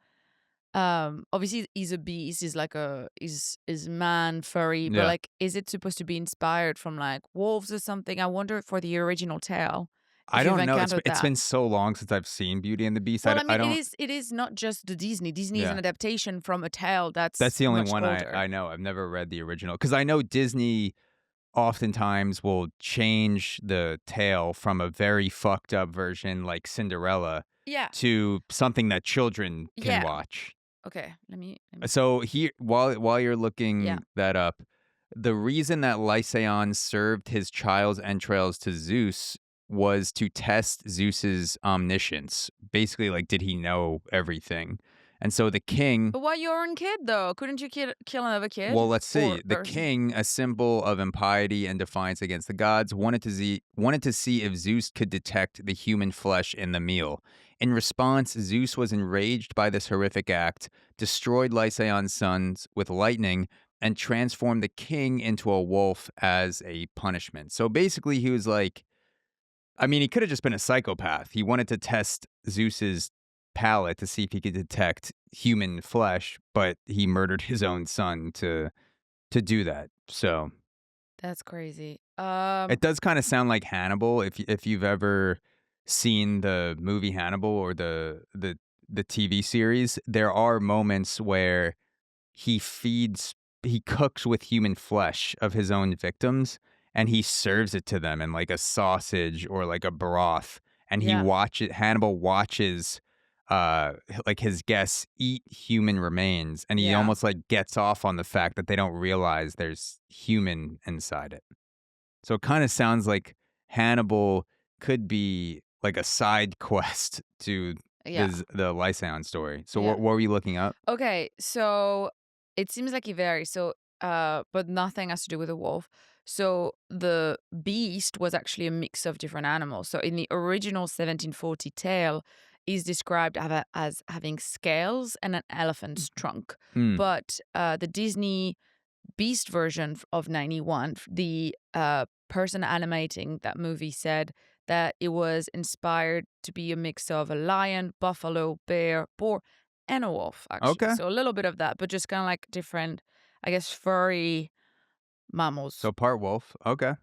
Speaker 2: Obviously he's a beast. He's like is man furry, but
Speaker 1: Yeah.
Speaker 2: like, is it supposed to be inspired from like wolves or something? I wonder for the original tale
Speaker 1: I
Speaker 2: if you've
Speaker 1: don't know.
Speaker 2: encountered
Speaker 1: It's
Speaker 2: that.
Speaker 1: been so long since I've seen Beauty and the Beast.
Speaker 2: Well, I
Speaker 1: I
Speaker 2: mean,
Speaker 1: don't.
Speaker 2: it is not just the Disney. Disney is an
Speaker 1: Yeah.
Speaker 2: adaptation from a tale
Speaker 1: That's
Speaker 2: that's
Speaker 1: the only
Speaker 2: much
Speaker 1: one
Speaker 2: older.
Speaker 1: I know. I've never read the original because I know Disney oftentimes will change the tale from a very fucked up version like Cinderella
Speaker 2: Yeah.
Speaker 1: to something that children can
Speaker 2: Yeah.
Speaker 1: watch.
Speaker 2: Okay. Let me.
Speaker 1: So here, while you're
Speaker 2: Yeah.
Speaker 1: looking that up, the reason that Lycaon served his child's entrails to Zeus was to test Zeus's omniscience. Basically, like, did he know everything? And so the king.
Speaker 2: But why your own kid though? Couldn't you kill another kid
Speaker 1: Well, let's
Speaker 2: or
Speaker 1: see. The
Speaker 2: person?
Speaker 1: king, a symbol of impiety and defiance against the gods, wanted to see if Zeus could detect the human flesh in the meal. In response, Zeus was enraged by this horrific act, destroyed Lycaon's sons with lightning, and transformed the king into a wolf as a punishment. So basically, he was like, I mean, he could have just been a psychopath. He wanted to test Zeus's palate to see if he could detect human flesh, but he murdered his own son to do that. So
Speaker 2: That's crazy.
Speaker 1: it does kind of sound like Hannibal. If you've ever seen the movie Hannibal or the TV series, there are moments where he cooks with human flesh of his own victims and he serves it to them in like a sausage or like a broth, and
Speaker 2: Yeah.
Speaker 1: Hannibal watches like his guests eat human remains, and he
Speaker 2: Yeah.
Speaker 1: almost like gets off on the fact that they don't realize there's human inside it. So it kind of sounds like Hannibal could be like a side quest to
Speaker 2: Yeah.
Speaker 1: the Lycaon story. So
Speaker 2: Yeah.
Speaker 1: what were you looking up?
Speaker 2: Okay, so it seems like it varies. So, but nothing has to do with a wolf. So the beast was actually a mix of different animals. So in the original 1740 tale, is described as having scales and an elephant's trunk.
Speaker 1: Hmm.
Speaker 2: But the Disney Beast version of 91, the person animating that movie said that it was inspired to be a mix of a lion, buffalo, bear, boar, and a wolf, actually.
Speaker 1: Okay.
Speaker 2: So a little bit of that, but just kind of like different, I guess, furry mammals,
Speaker 1: So part wolf. Okay.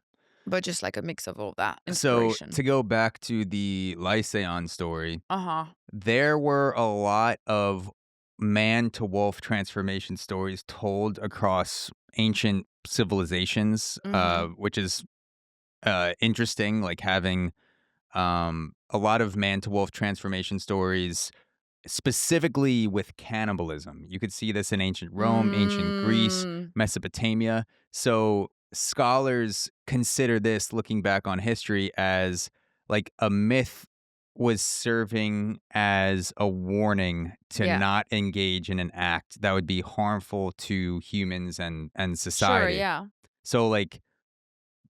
Speaker 2: but just like a mix of all that
Speaker 1: So
Speaker 2: inspiration.
Speaker 1: to go back to the Lycaon story,
Speaker 2: Uh-huh.
Speaker 1: there were a lot of man to wolf transformation stories told across ancient civilizations,
Speaker 2: Mm-hmm.
Speaker 1: which is interesting, like having a lot of man to wolf transformation stories, specifically with cannibalism. You could see this in ancient Rome, ancient Greece,
Speaker 2: Mm,
Speaker 1: Mesopotamia. So scholars consider this, looking back on history, as like a myth was serving as a warning to
Speaker 2: yeah.
Speaker 1: not engage in an act that would be harmful to humans and
Speaker 2: Sure,
Speaker 1: society.
Speaker 2: yeah.
Speaker 1: So like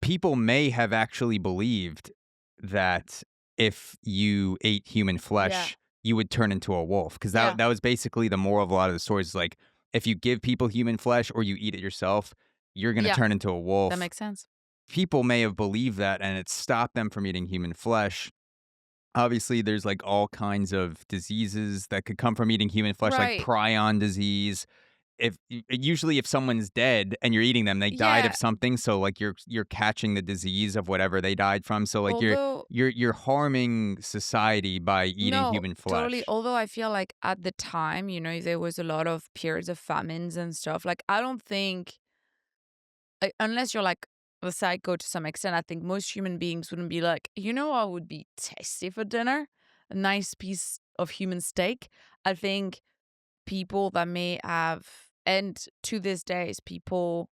Speaker 1: people may have actually believed that if you ate human
Speaker 2: Yeah.
Speaker 1: flesh, you would turn into a wolf. Because
Speaker 2: Yeah.
Speaker 1: that was basically the moral of a lot of the stories. Like, if you give people human flesh or you eat it yourself, you're going to
Speaker 2: Yeah.
Speaker 1: turn into a
Speaker 2: That
Speaker 1: wolf.
Speaker 2: makes sense.
Speaker 1: People may have believed that, and it stopped them from eating human flesh. Obviously, there's like all kinds of diseases that could come from eating human flesh, like
Speaker 2: Right.
Speaker 1: prion disease. Usually if someone's dead and you're eating them, they died of
Speaker 2: Yeah.
Speaker 1: something, so, like, you're catching the disease of whatever they died from, so, like,
Speaker 2: Although,
Speaker 1: you're harming society by eating
Speaker 2: no,
Speaker 1: human
Speaker 2: totally.
Speaker 1: flesh.
Speaker 2: Although I feel like at the time, there was a lot of periods of famines and stuff. Like, I don't think, unless you're like a psycho to some extent, I think most human beings wouldn't be like, what would be tasty for dinner? A nice piece of human steak. I think people that may have, and to this day, is people,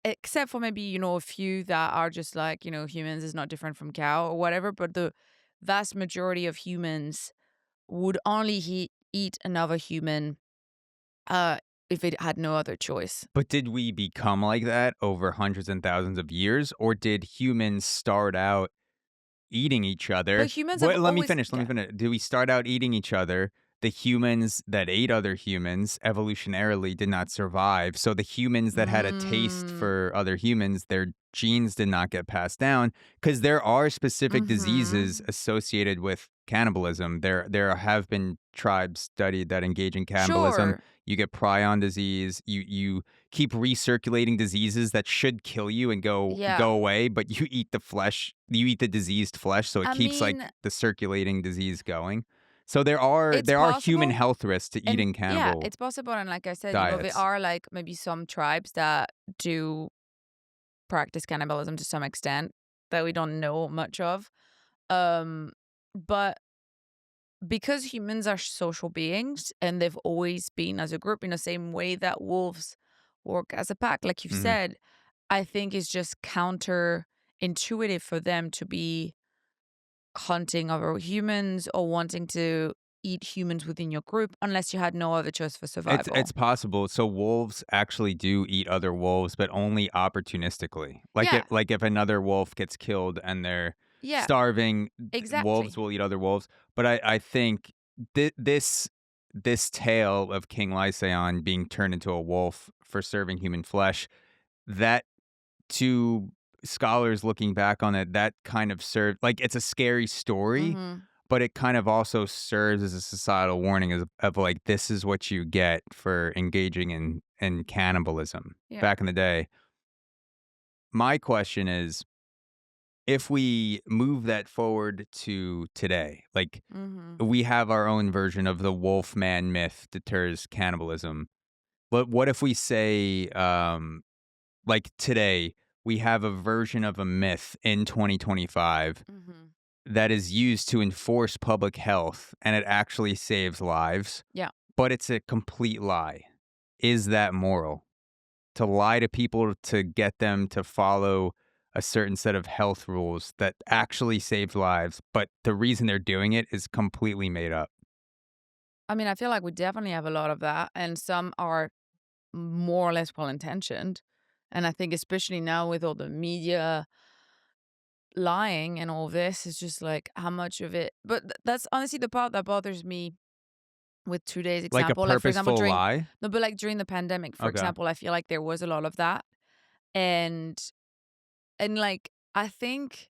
Speaker 2: except for maybe, a few that are just like, humans is not different from cow or whatever, but the vast majority of humans would only eat another human uh, if it had no other choice.
Speaker 1: But did we become like that over hundreds and thousands of years, or did humans start out eating each
Speaker 2: But
Speaker 1: other?
Speaker 2: humans have
Speaker 1: Wait, let me
Speaker 2: always,
Speaker 1: finish, let me
Speaker 2: okay.
Speaker 1: finish. Do we start out eating each other? The humans that ate other humans evolutionarily did not survive. So the humans that had a taste
Speaker 2: Mm,
Speaker 1: for other humans, their genes did not get passed down because there are specific diseases
Speaker 2: mm-hmm.
Speaker 1: associated with cannibalism. There have been tribes studied that engage in cannibalism.
Speaker 2: Sure.
Speaker 1: You get prion disease. You keep recirculating diseases that should kill you and
Speaker 2: Yeah.
Speaker 1: go away, but you eat the flesh, you eat the diseased flesh, so it
Speaker 2: I
Speaker 1: keeps like
Speaker 2: mean,
Speaker 1: the circulating disease going. So
Speaker 2: it's
Speaker 1: there are human
Speaker 2: possible.
Speaker 1: health risks to
Speaker 2: And
Speaker 1: eating
Speaker 2: yeah,
Speaker 1: cannibal
Speaker 2: it's possible. And like I said, there
Speaker 1: diets.
Speaker 2: are like maybe some tribes that do practice cannibalism to some extent that we don't know much of. Um, but because humans are social beings and they've always been as a group in the same way that wolves work as a pack, like you've
Speaker 1: Mhm.
Speaker 2: said, I think it's just counterintuitive for them to be hunting other humans or wanting to eat humans within your group unless you had no other choice for
Speaker 1: It's
Speaker 2: survival.
Speaker 1: possible. So wolves actually do eat other wolves, but only opportunistically.
Speaker 2: Yeah,
Speaker 1: Like if another wolf gets killed and they're
Speaker 2: yeah,
Speaker 1: starving, wolves
Speaker 2: exactly.
Speaker 1: will eat other wolves. But I think this tale of King Lycaon being turned into a wolf for serving human flesh, that to scholars looking back on it, that kind of served like it's a scary story,
Speaker 2: Mm-hmm.
Speaker 1: but it kind of also serves as a societal warning of like this is what you get for engaging in cannibalism
Speaker 2: Yeah.
Speaker 1: back in the day. My question is, if we move that forward to today, like
Speaker 2: Mm-hmm.
Speaker 1: we have our own version of the wolf man myth deters cannibalism. But what if we say, like today, we have a version of a myth in 2025
Speaker 2: Mm-hmm.
Speaker 1: that is used to enforce public health and it actually saves lives,
Speaker 2: Yeah.
Speaker 1: but it's a complete lie. Is that moral? To lie to people to get them to follow a certain set of health rules that actually save lives, but the reason they're doing it is completely made up.
Speaker 2: I mean, I feel like we definitely have a lot of that, and some are more or less well intentioned. And I think, especially now with all the media lying and all this, is just like how much of it. But that's honestly the part that bothers me with today's
Speaker 1: Like a
Speaker 2: example. Like, for example,
Speaker 1: purposeful lie?
Speaker 2: no, but like during the pandemic, for
Speaker 1: Okay.
Speaker 2: example, I feel like there was a lot of that. And, like, I think,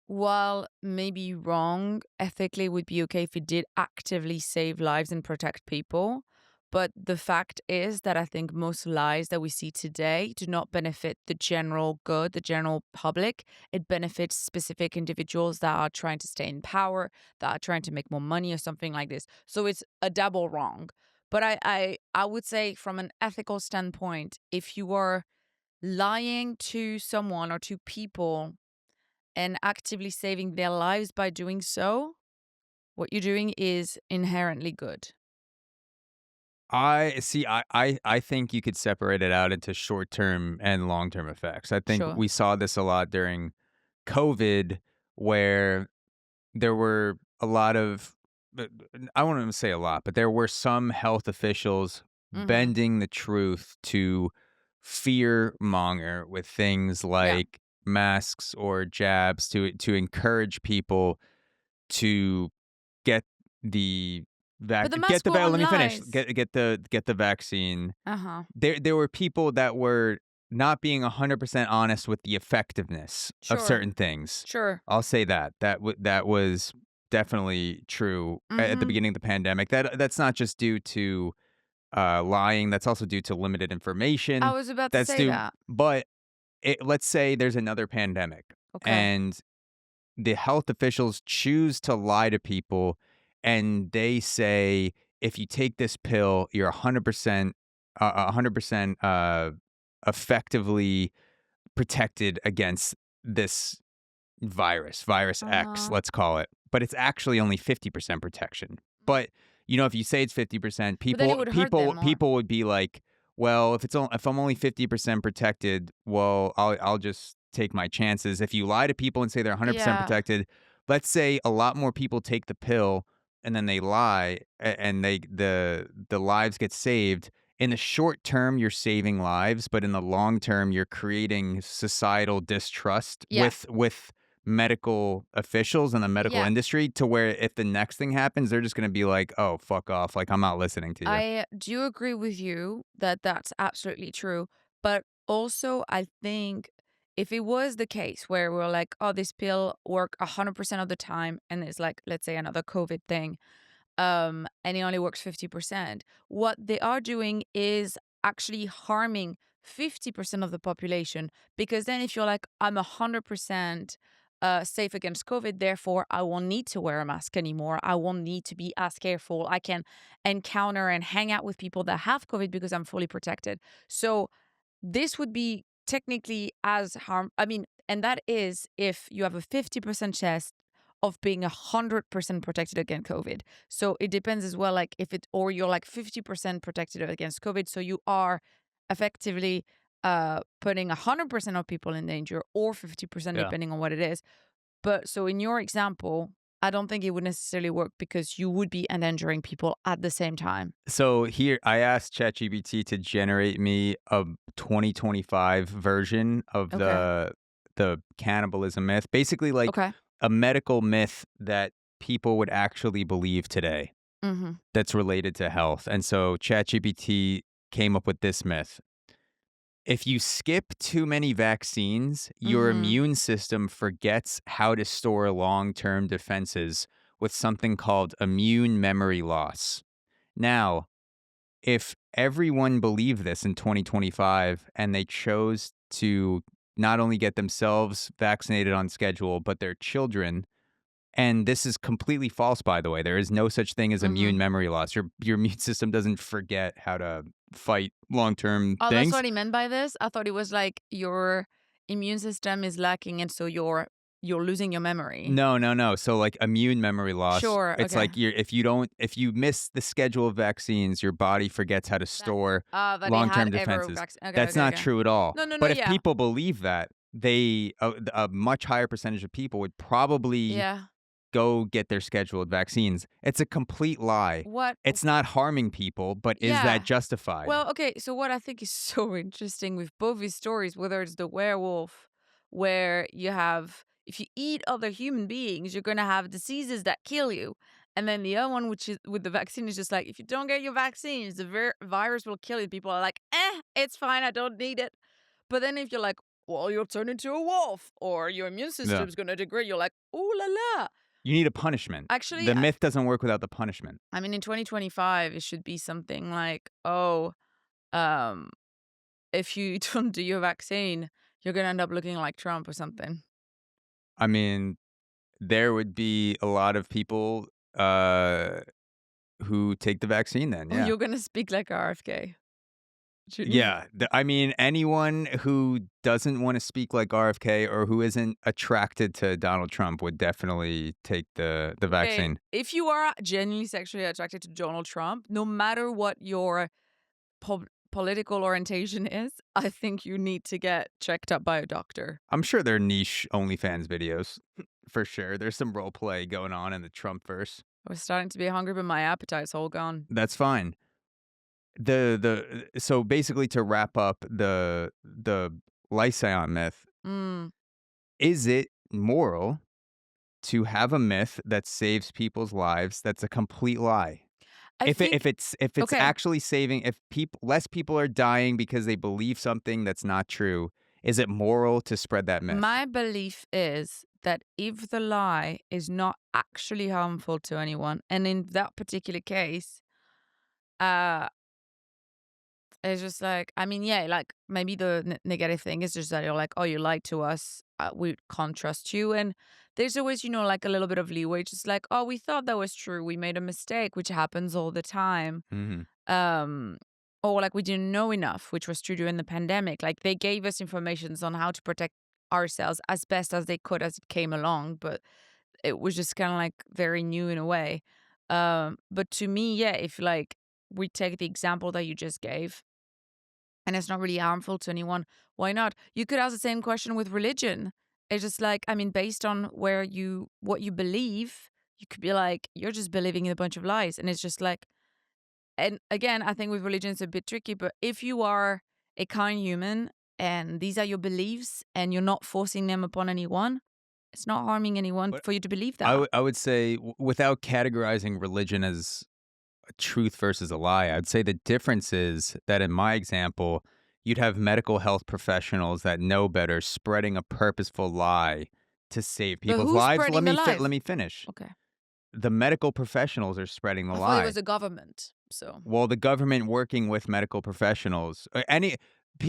Speaker 2: while maybe wrong, ethically would be okay if it did actively save lives and protect people. But the fact is that I think most lies that we see today do not benefit the general good, the general public. It benefits specific individuals that are trying to stay in power, that are trying to make more money or something like this. So it's a double wrong. But I would say, from an ethical standpoint, if you are lying to someone or to people and actively saving their lives by doing so, what you're doing is inherently good.
Speaker 1: I see. I think you could separate it out into short term and long term effects. I think
Speaker 2: Sure.
Speaker 1: we saw this a lot during COVID, where there were a lot of, I won't even say a lot, but there were some health officials
Speaker 2: Mm-hmm.
Speaker 1: bending the truth to fear monger with things
Speaker 2: Yeah.
Speaker 1: like masks or jabs to encourage people to get the
Speaker 2: But the masks were
Speaker 1: let
Speaker 2: on
Speaker 1: me finish.
Speaker 2: lies.
Speaker 1: Get the vaccine.
Speaker 2: Uh-huh.
Speaker 1: There were people that were not being 100% honest with the effectiveness of
Speaker 2: Sure.
Speaker 1: certain things.
Speaker 2: Sure.
Speaker 1: I'll say that. That was definitely true at the
Speaker 2: Mm-hmm.
Speaker 1: beginning of the pandemic. That's not just due to lying. That's also due to limited
Speaker 2: I
Speaker 1: information.
Speaker 2: was about to
Speaker 1: That's
Speaker 2: say
Speaker 1: due,
Speaker 2: that.
Speaker 1: but let's say there's another pandemic
Speaker 2: Okay.
Speaker 1: and the health officials choose to lie to people and they say if you take this pill you're 100% 100% effectively protected against this virus X,
Speaker 2: Uh-huh.
Speaker 1: let's call it, but it's actually only 50% protection. But if you say it's 50%,
Speaker 2: But then it
Speaker 1: people
Speaker 2: would hurt them
Speaker 1: people
Speaker 2: more.
Speaker 1: people would be like, well, if I'm only 50% protected, well, I'll just take my chances. If you lie to people and say they're 100%
Speaker 2: Yeah.
Speaker 1: protected, let's say a lot more people take the pill and then they lie and the lives get saved. In the short term, you're saving lives, but in the long term, you're creating societal distrust
Speaker 2: Yeah.
Speaker 1: with medical officials in the medical
Speaker 2: Yeah.
Speaker 1: industry to where if the next thing happens, they're just gonna be like, "Oh, fuck off, like, I'm not listening to you."
Speaker 2: I do agree with you that that's absolutely true. But also, I think if it was the case where we're like, oh, this pill work 100% of the time, and it's like, let's say another COVID thing, and it only works 50%, what they are doing is actually harming 50% of the population. Because then if you're like, I'm 100% safe against COVID, therefore I won't need to wear a mask anymore. I won't need to be as careful. I can encounter and hang out with people that have COVID because I'm fully protected. So this would be technically as harm. I mean, and that is if you have a 50% chance of being 100% protected against COVID. So it depends as well, like if it, or you're like 50% protected against COVID. So you are effectively putting 100% of people in danger or 50%
Speaker 1: Yeah.
Speaker 2: depending on what it is. But so in your example, I don't think it would necessarily work because you would be endangering people at the same time.
Speaker 1: So here, I asked ChatGPT to generate me a 2025 version of
Speaker 2: Okay.
Speaker 1: the cannibalism myth, basically like
Speaker 2: Okay.
Speaker 1: a medical myth that people would actually believe today
Speaker 2: Mm-hmm.
Speaker 1: that's related to health. And so ChatGPT came up with this myth. If you skip too many vaccines, your
Speaker 2: Mm-hmm.
Speaker 1: immune system forgets how to store long term defenses with something called immune memory loss. Now, if everyone believed this in 2025 and they chose to not only get themselves vaccinated on schedule, but their children, and this is completely false, by the way. There is no such thing as
Speaker 2: Mm-hmm.
Speaker 1: immune memory loss. Your immune system doesn't forget how to fight long term
Speaker 2: Oh, that's
Speaker 1: things.
Speaker 2: what he meant by this? I thought it was like your immune system is lacking and so you're losing your memory.
Speaker 1: No, no, no. So like immune memory loss,
Speaker 2: Sure,
Speaker 1: it's
Speaker 2: okay.
Speaker 1: like if you miss the schedule of vaccines, your body forgets how to
Speaker 2: That
Speaker 1: store
Speaker 2: that they had
Speaker 1: long-term
Speaker 2: ever
Speaker 1: defenses.
Speaker 2: vaccine. Okay,
Speaker 1: That's
Speaker 2: okay,
Speaker 1: not
Speaker 2: okay.
Speaker 1: true at all.
Speaker 2: No, no, no,
Speaker 1: But if
Speaker 2: yeah.
Speaker 1: people believe that, a much higher percentage of people would probably
Speaker 2: Yeah.
Speaker 1: go get their scheduled vaccines. It's a complete lie.
Speaker 2: What
Speaker 1: It's not harming people, but is that
Speaker 2: yeah.
Speaker 1: justified?
Speaker 2: Well, okay, so what I think is so interesting with both these stories, whether it's the werewolf, where you have, if you eat other human beings, you're going to have diseases that kill you. And then the other one, which is with the vaccine, is just like, if you don't get your vaccines, the virus will kill you. People are like, it's fine. I don't need it. But then if you're like, well, you'll turn into a wolf or your immune
Speaker 1: Yeah.
Speaker 2: system's going to degrade, you're like, ooh la la.
Speaker 1: You need a punishment.
Speaker 2: Actually,
Speaker 1: The myth doesn't work without the punishment.
Speaker 2: I mean, in 2025, it should be something like, oh, um, if you don't do your vaccine, you're gonna end up looking like Trump or something.
Speaker 1: I mean, there would be a lot of people uh who take the vaccine then,
Speaker 2: Or
Speaker 1: yeah.
Speaker 2: you're gonna speak like RFK.
Speaker 1: Yeah, I mean, anyone who doesn't want to speak like RFK or who isn't attracted to Donald Trump would definitely take the
Speaker 2: Okay,
Speaker 1: vaccine.
Speaker 2: if you are genuinely sexually attracted to Donald Trump, no matter what your political orientation is, I think you need to get checked up by a doctor.
Speaker 1: I'm sure they're niche OnlyFans videos for sure. There's some role play going on in the Trump verse.
Speaker 2: I was starting to be hungry, but my appetite's all gone.
Speaker 1: That's fine. So basically to wrap up the Lycaon myth,
Speaker 2: Mm.
Speaker 1: is it moral to have a myth that saves people's lives that's a complete lie?
Speaker 2: I think
Speaker 1: If it's
Speaker 2: okay.
Speaker 1: actually saving, if less people are dying because they believe something that's not true, is it moral to spread that myth?
Speaker 2: My belief is that if the lie is not actually harmful to anyone, and in that particular case, uh, it's just like, I mean, yeah, like maybe the negative thing is just that you're like, oh, you lied to us. We can't trust you. And there's always, like a little bit of leeway. Just like, oh, we thought that was true. We made a mistake, which happens all the time.
Speaker 1: Mhm.
Speaker 2: Um, or like we didn't know enough, which was true during the pandemic. Like they gave us information on how to protect ourselves as best as they could as it came along. But it was just kind of like very new in a way. But to me, yeah, if like we take the example that you just gave, and it's not really harmful to anyone, why not? You could ask the same question with religion. It's just like, I mean, based on what you believe, you could be like, you're just believing in a bunch of lies. And it's just like, and again, I think with religion it's a bit tricky, but if you are a kind human and these are your beliefs and you're not forcing them upon anyone, it's not harming anyone
Speaker 1: But
Speaker 2: for you to believe that.
Speaker 1: I would say without categorizing religion as a truth versus a lie, I'd say the difference is that in my example, you'd have medical health professionals that know better spreading a purposeful lie to save
Speaker 2: But
Speaker 1: people's
Speaker 2: who's
Speaker 1: lives.
Speaker 2: spreading the lies?
Speaker 1: Let me finish.
Speaker 2: Okay.
Speaker 1: The medical professionals are spreading the
Speaker 2: I thought it was
Speaker 1: lie.
Speaker 2: the government. So,
Speaker 1: Well, the government working with medical professionals, any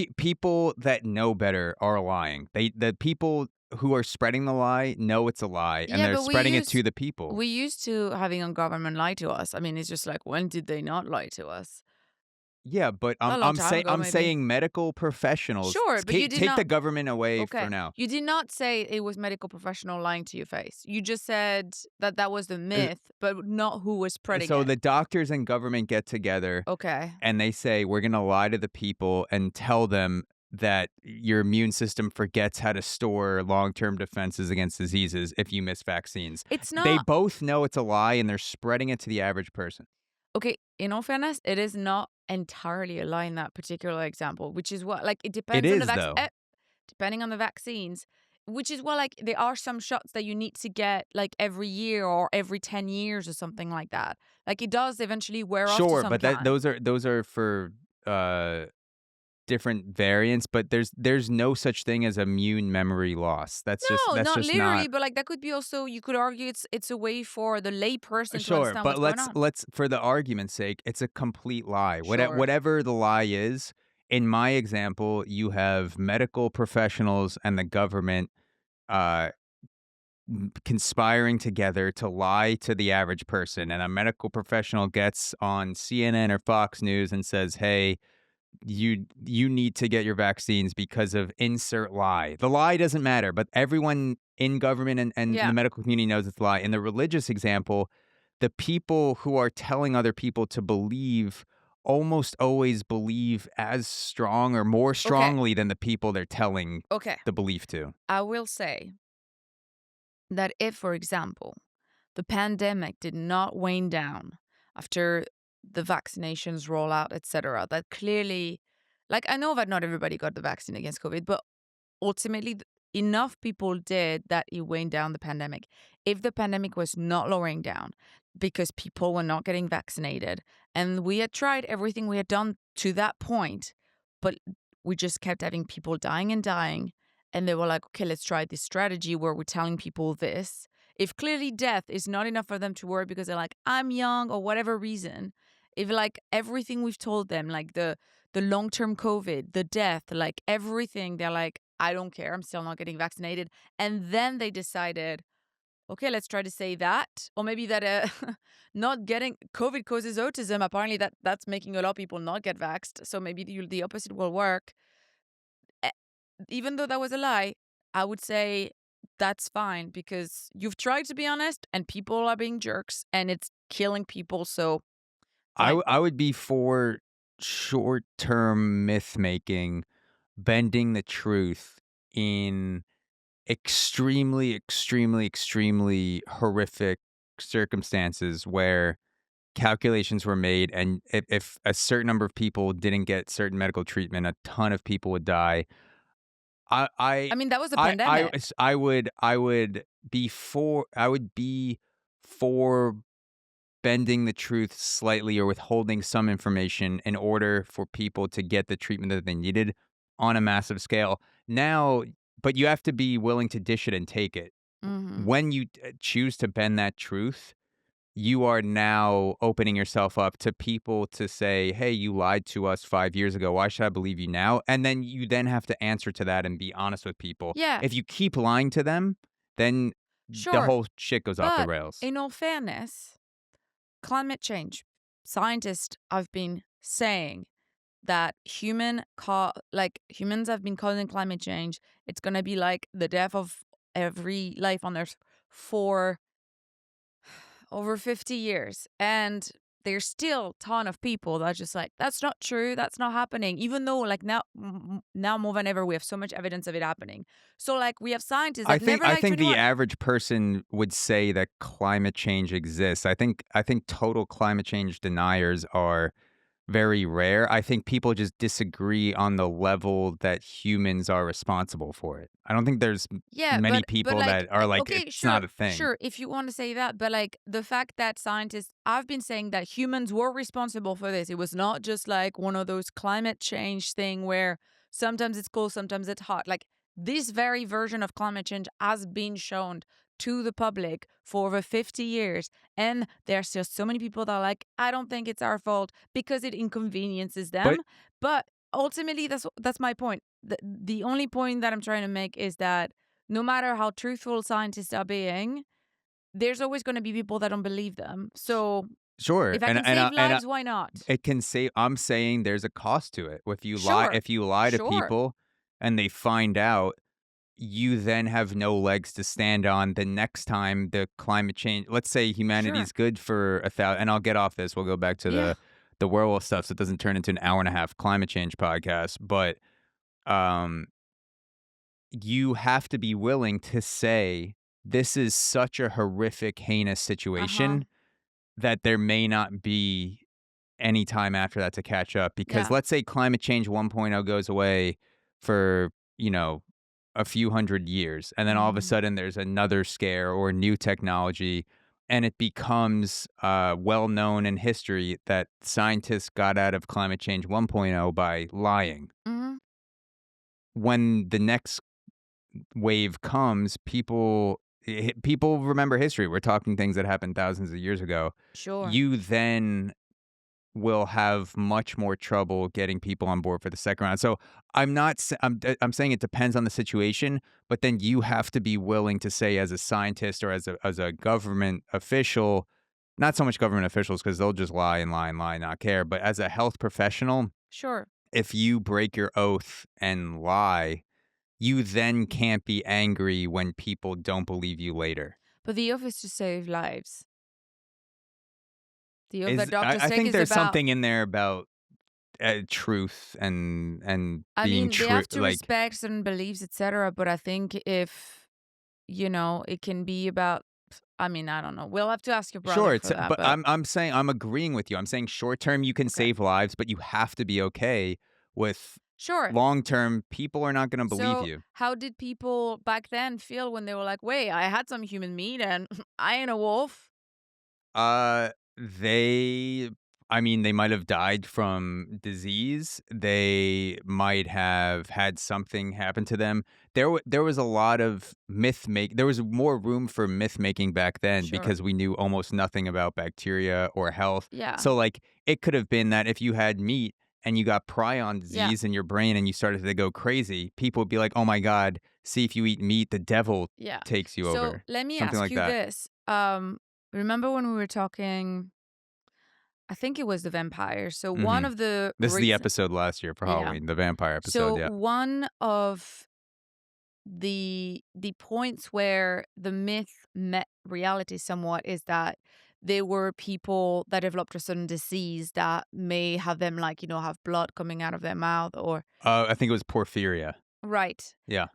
Speaker 1: people that know better are lying. The people who are spreading the lie know it's a lie, and
Speaker 2: yeah,
Speaker 1: they're
Speaker 2: but
Speaker 1: spreading it to the people.
Speaker 2: we used to having a government lie to us. I mean, it's just like, when did they not lie to us?
Speaker 1: Yeah, but
Speaker 2: A long time ago,
Speaker 1: I'm
Speaker 2: maybe.
Speaker 1: saying medical professionals.
Speaker 2: Sure, but you did
Speaker 1: Take the
Speaker 2: not.
Speaker 1: government away for
Speaker 2: Okay,
Speaker 1: now.
Speaker 2: you did not say it was medical professional lying to your face. You just said that that was the myth, but not who was spreading
Speaker 1: So
Speaker 2: it.
Speaker 1: the doctors and government get together
Speaker 2: Okay.
Speaker 1: and they say we're going to lie to the people and tell them that your immune system forgets how to store long-term defenses against diseases if you miss vaccines.
Speaker 2: It's
Speaker 1: They
Speaker 2: not.
Speaker 1: both know it's a lie and they're spreading it to the average person.
Speaker 2: Okay, in all fairness, it is not entirely a lie in that particular example, which is what, like, it
Speaker 1: It
Speaker 2: depends on the
Speaker 1: is though.
Speaker 2: depending on the vaccines, which is what, like, there are some shots that you need to get, like, every year or every 10 years or something like that. Like, it does eventually wear off to
Speaker 1: Sure,
Speaker 2: some
Speaker 1: but that
Speaker 2: kind.
Speaker 1: those are for uh different variants, but there's no such thing as immune memory loss.
Speaker 2: No,
Speaker 1: That's
Speaker 2: not
Speaker 1: just
Speaker 2: literally,
Speaker 1: not.
Speaker 2: but, like, that could be also, you could argue it's a way for the layperson to
Speaker 1: Sure,
Speaker 2: understand
Speaker 1: but
Speaker 2: what's going on.
Speaker 1: let's for the argument's sake, it's a complete lie.
Speaker 2: Sure.
Speaker 1: Whatever the lie is, in my example, you have medical professionals and the government uh conspiring together to lie to the average person, and a medical professional gets on CNN or Fox News and says, "Hey, you need to get your vaccines because of insert lie." The lie doesn't matter, but everyone in government and
Speaker 2: Yeah.
Speaker 1: the medical community knows it's a lie. In the religious example, the people who are telling other people to believe almost always believe as strong or more
Speaker 2: Okay.
Speaker 1: strongly than the people they're telling
Speaker 2: Okay.
Speaker 1: the belief to.
Speaker 2: I will say that if, for example, the pandemic did not wane down after the vaccinations roll out, etc., that clearly, like, I know that not everybody got the vaccine against COVID, but ultimately enough people did that it waned down the pandemic. If the pandemic was not lowering down because people were not getting vaccinated, and we had tried everything we had done to that point, but we just kept having people dying and dying, and they were like, okay, let's try this strategy where we're telling people this. If clearly death is not enough for them to worry because they're like, I'm young or whatever reason, if like everything we've told them, like the long-term COVID, the death, like everything, they're like, I don't care, I'm still not getting vaccinated. And then they decided, okay, let's try to say that. Or maybe that not getting COVID causes autism. Apparently that's making a lot of people not get vaxxed. So maybe the opposite will work. Eh, Even though that was a lie, I would say that's fine because you've tried to be honest and people are being jerks and it's killing people. So fine.
Speaker 1: I would be for short-term myth making, bending the truth in extremely, extremely, extremely horrific circumstances where calculations were made, and if a certain number of people didn't get certain medical treatment, a ton of people would die. I
Speaker 2: I
Speaker 1: I
Speaker 2: mean, that was a
Speaker 1: I
Speaker 2: pandemic.
Speaker 1: I would be for bending the truth slightly or withholding some information in order for people to get the treatment that they needed on a massive scale. Now, but you have to be willing to dish it and take it.
Speaker 2: Hmm.
Speaker 1: When you choose to bend that truth, you are now opening yourself up to people to say, "Hey, you lied to us 5 years ago. Why should I believe you now?" And then you then have to answer to that and be honest with people.
Speaker 2: Yeah,
Speaker 1: If you keep lying to them, then the
Speaker 2: sure.
Speaker 1: whole shit goes off the
Speaker 2: But
Speaker 1: rails.
Speaker 2: in all fairness, climate change, scientists have been saying that humans have been causing climate change. It's gonna be like the death of every life on Earth for over 50 years. And there's still a ton of people that are just like, that's not true, that's not happening. Even though like now more than ever we have so much evidence of it happening. So like we have scientists that never
Speaker 1: I
Speaker 2: like
Speaker 1: think the
Speaker 2: 21.
Speaker 1: average person would say that climate change exists. I think total climate change deniers are very rare. I think people just disagree on the level that humans are responsible for it. I don't think there's
Speaker 2: Yeah,
Speaker 1: many
Speaker 2: but
Speaker 1: people
Speaker 2: like
Speaker 1: that are like,
Speaker 2: okay,
Speaker 1: it's not
Speaker 2: sure,
Speaker 1: a thing.
Speaker 2: sure, if you want to say that, but like the fact that scientists I've been saying that humans were responsible for this. It was not just like one of those climate change thing where sometimes it's cold, sometimes it's hot. Like this very version of climate change has been shown to the public for over 50 years. And there's just so many people that are like, I don't think it's our fault because it inconveniences them.
Speaker 1: But
Speaker 2: But ultimately, that's my point. The only point that I'm trying to make is that no matter how truthful scientists are being, there's always going to be people that don't believe them. So
Speaker 1: sure,
Speaker 2: if I can save
Speaker 1: and
Speaker 2: lives, why not?
Speaker 1: it can say, I'm saying there's a cost to it.
Speaker 2: Sure.
Speaker 1: If you lie to
Speaker 2: Sure.
Speaker 1: people and they find out, you then have no legs to stand on the next time the climate change. Let's say
Speaker 2: Sure.
Speaker 1: humanity's good for 1,000, and I'll get off this. We'll go back to
Speaker 2: Yeah.
Speaker 1: the werewolf stuff, so it doesn't turn into an hour and a half climate change podcast. But um, you have to be willing to say this is such a horrific, heinous
Speaker 2: Uh huh.
Speaker 1: situation that there may not be any time after that to catch up. Because
Speaker 2: Yeah.
Speaker 1: let's say climate change 1.0 goes away for, a few hundred years, and then all of a
Speaker 2: Hmm.
Speaker 1: sudden there's another scare or new technology, and it becomes well known in history that scientists got out of climate change 1.0 by lying.
Speaker 2: Hmm.
Speaker 1: When the next wave comes, people remember history. We're talking things that happened thousands of years ago.
Speaker 2: Sure.
Speaker 1: You then will have much more trouble getting people on board for the second round. So I'm not sa- I'm saying it depends on the situation, but then you have to be willing to say as a scientist or as a government official, not so much government officials because they'll just lie and lie and lie and not care, but as a health professional,
Speaker 2: Sure.
Speaker 1: if you break your oath and lie, you then can't be angry when people don't believe you later.
Speaker 2: But the oath is to save lives. The oath that doctors
Speaker 1: I
Speaker 2: take
Speaker 1: think
Speaker 2: is
Speaker 1: there's
Speaker 2: about.
Speaker 1: something in there about truth and
Speaker 2: I
Speaker 1: being
Speaker 2: mean, they
Speaker 1: true.
Speaker 2: have to
Speaker 1: Like,
Speaker 2: respect certain beliefs, etc. But I think if it can be about. I mean, I don't know. We'll have to ask your brother
Speaker 1: sure,
Speaker 2: for that.
Speaker 1: but
Speaker 2: But
Speaker 1: I'm saying I'm agreeing with you. I'm saying short term you can
Speaker 2: okay.
Speaker 1: save lives, but you have to be okay with
Speaker 2: Sure.
Speaker 1: long term. People are not going to believe
Speaker 2: So,
Speaker 1: you.
Speaker 2: how did people back then feel when they were like, "Wait, I had some human meat and I ain't a wolf"?
Speaker 1: They I mean, they might have died from disease. They might have had something happen to them. There was a lot of there was more room for myth making back then
Speaker 2: Sure.
Speaker 1: because we knew almost nothing about bacteria or health.
Speaker 2: Yeah.
Speaker 1: So, like, it could have been that if you had meat and you got prion disease in your brain and you started to go crazy, people would be like, oh my God, see if you eat meat, the devil
Speaker 2: Yeah.
Speaker 1: takes you
Speaker 2: So
Speaker 1: over.
Speaker 2: let me
Speaker 1: Something
Speaker 2: ask
Speaker 1: like
Speaker 2: you
Speaker 1: that.
Speaker 2: this. Remember when we were talking, I think it was the vampires. So one
Speaker 1: hmm
Speaker 2: of the
Speaker 1: This is the
Speaker 2: reasons,
Speaker 1: episode last year for
Speaker 2: yeah.
Speaker 1: Halloween, the vampire episode.
Speaker 2: So
Speaker 1: Yeah.
Speaker 2: one of the points where the myth met reality somewhat is that there were people that developed a certain disease that may have them, like, have blood coming out of their mouth or
Speaker 1: I think it was porphyria.
Speaker 2: right.
Speaker 1: Yeah.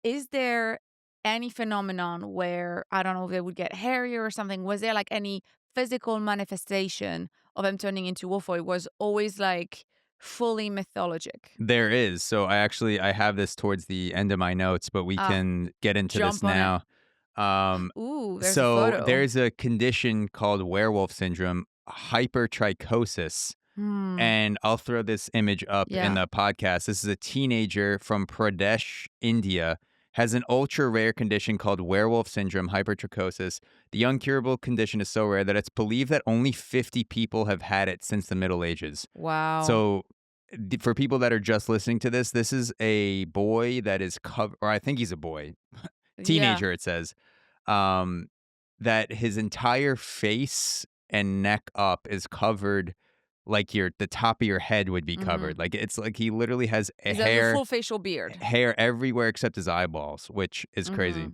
Speaker 2: Is there any phenomenon where, I don't know, if they would get hairier or something? Was there like any physical manifestation of them turning into wolf, or it was always like fully mythologic?
Speaker 1: There is. So I have this towards the end of my notes, but we
Speaker 2: Ah,
Speaker 1: can get into this
Speaker 2: jump on it.
Speaker 1: now. Um,
Speaker 2: Ooh, there's a
Speaker 1: so
Speaker 2: photo.
Speaker 1: there's a condition called werewolf syndrome, hypertrichosis.
Speaker 2: Hmm.
Speaker 1: And I'll throw this image up in
Speaker 2: Yeah.
Speaker 1: the podcast. This is a teenager from Pradesh, India, has an ultra rare condition called werewolf syndrome, hypertrichosis. The incurable condition is so rare that it's believed that only 50 people have had it since the Middle Ages.
Speaker 2: Wow.
Speaker 1: So, for people that are just listening to this is a boy that is covered, or I think he's a boy,
Speaker 2: Yeah.
Speaker 1: teenager, it says, um, that his entire face and neck up is covered like the top of your head would be
Speaker 2: Mm-hmm.
Speaker 1: covered. Like it's like he literally has a
Speaker 2: Is that a full facial beard?
Speaker 1: hair everywhere except his eyeballs, which is
Speaker 2: Mm-hmm.
Speaker 1: crazy.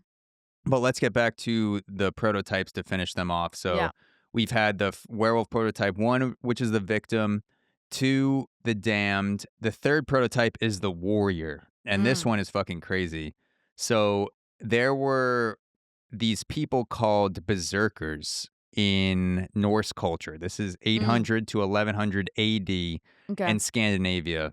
Speaker 1: But let's get back to the prototypes to finish them off. So
Speaker 2: Yeah.
Speaker 1: we've had the werewolf prototype 1, which is the victim, 2, the damned. The third prototype is the warrior. And this
Speaker 2: Mm.
Speaker 1: one is fucking crazy. So there were these people called berserkers in Norse culture. This is
Speaker 2: Mm.
Speaker 1: 800 to 1100 AD
Speaker 2: Okay.
Speaker 1: in Scandinavia.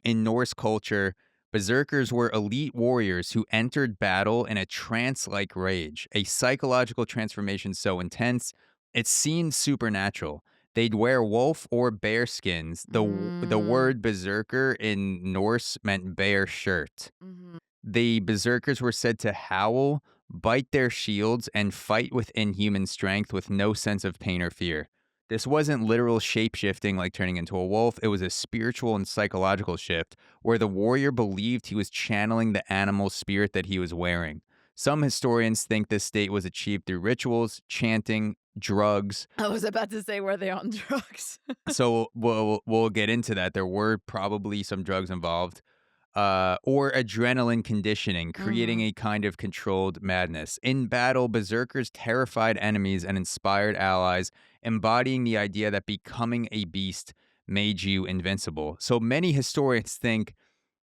Speaker 1: In Norse culture, berserkers were elite warriors who entered battle in a trance like rage, a psychological transformation so intense it seemed supernatural. They'd wear wolf or bear skins. The
Speaker 2: Mm.
Speaker 1: word berserker in Norse meant bear shirt.
Speaker 2: Mm-hmm.
Speaker 1: The berserkers were said to howl, bite their shields, and fight with inhuman strength with no sense of pain or fear. This wasn't literal shapeshifting like turning into a wolf, it was a spiritual and psychological shift where the warrior believed he was channeling the animal spirit that he was wearing. Some historians think this state was achieved through rituals, chanting, drugs.
Speaker 2: I was about to say, were they on drugs?
Speaker 1: So we'll get into that. There were probably some drugs involved or adrenaline conditioning, creating
Speaker 2: Mm-hmm.
Speaker 1: a kind of controlled madness. In battle, berserkers terrified enemies and inspired allies, embodying the idea that becoming a beast made you invincible. So many historians think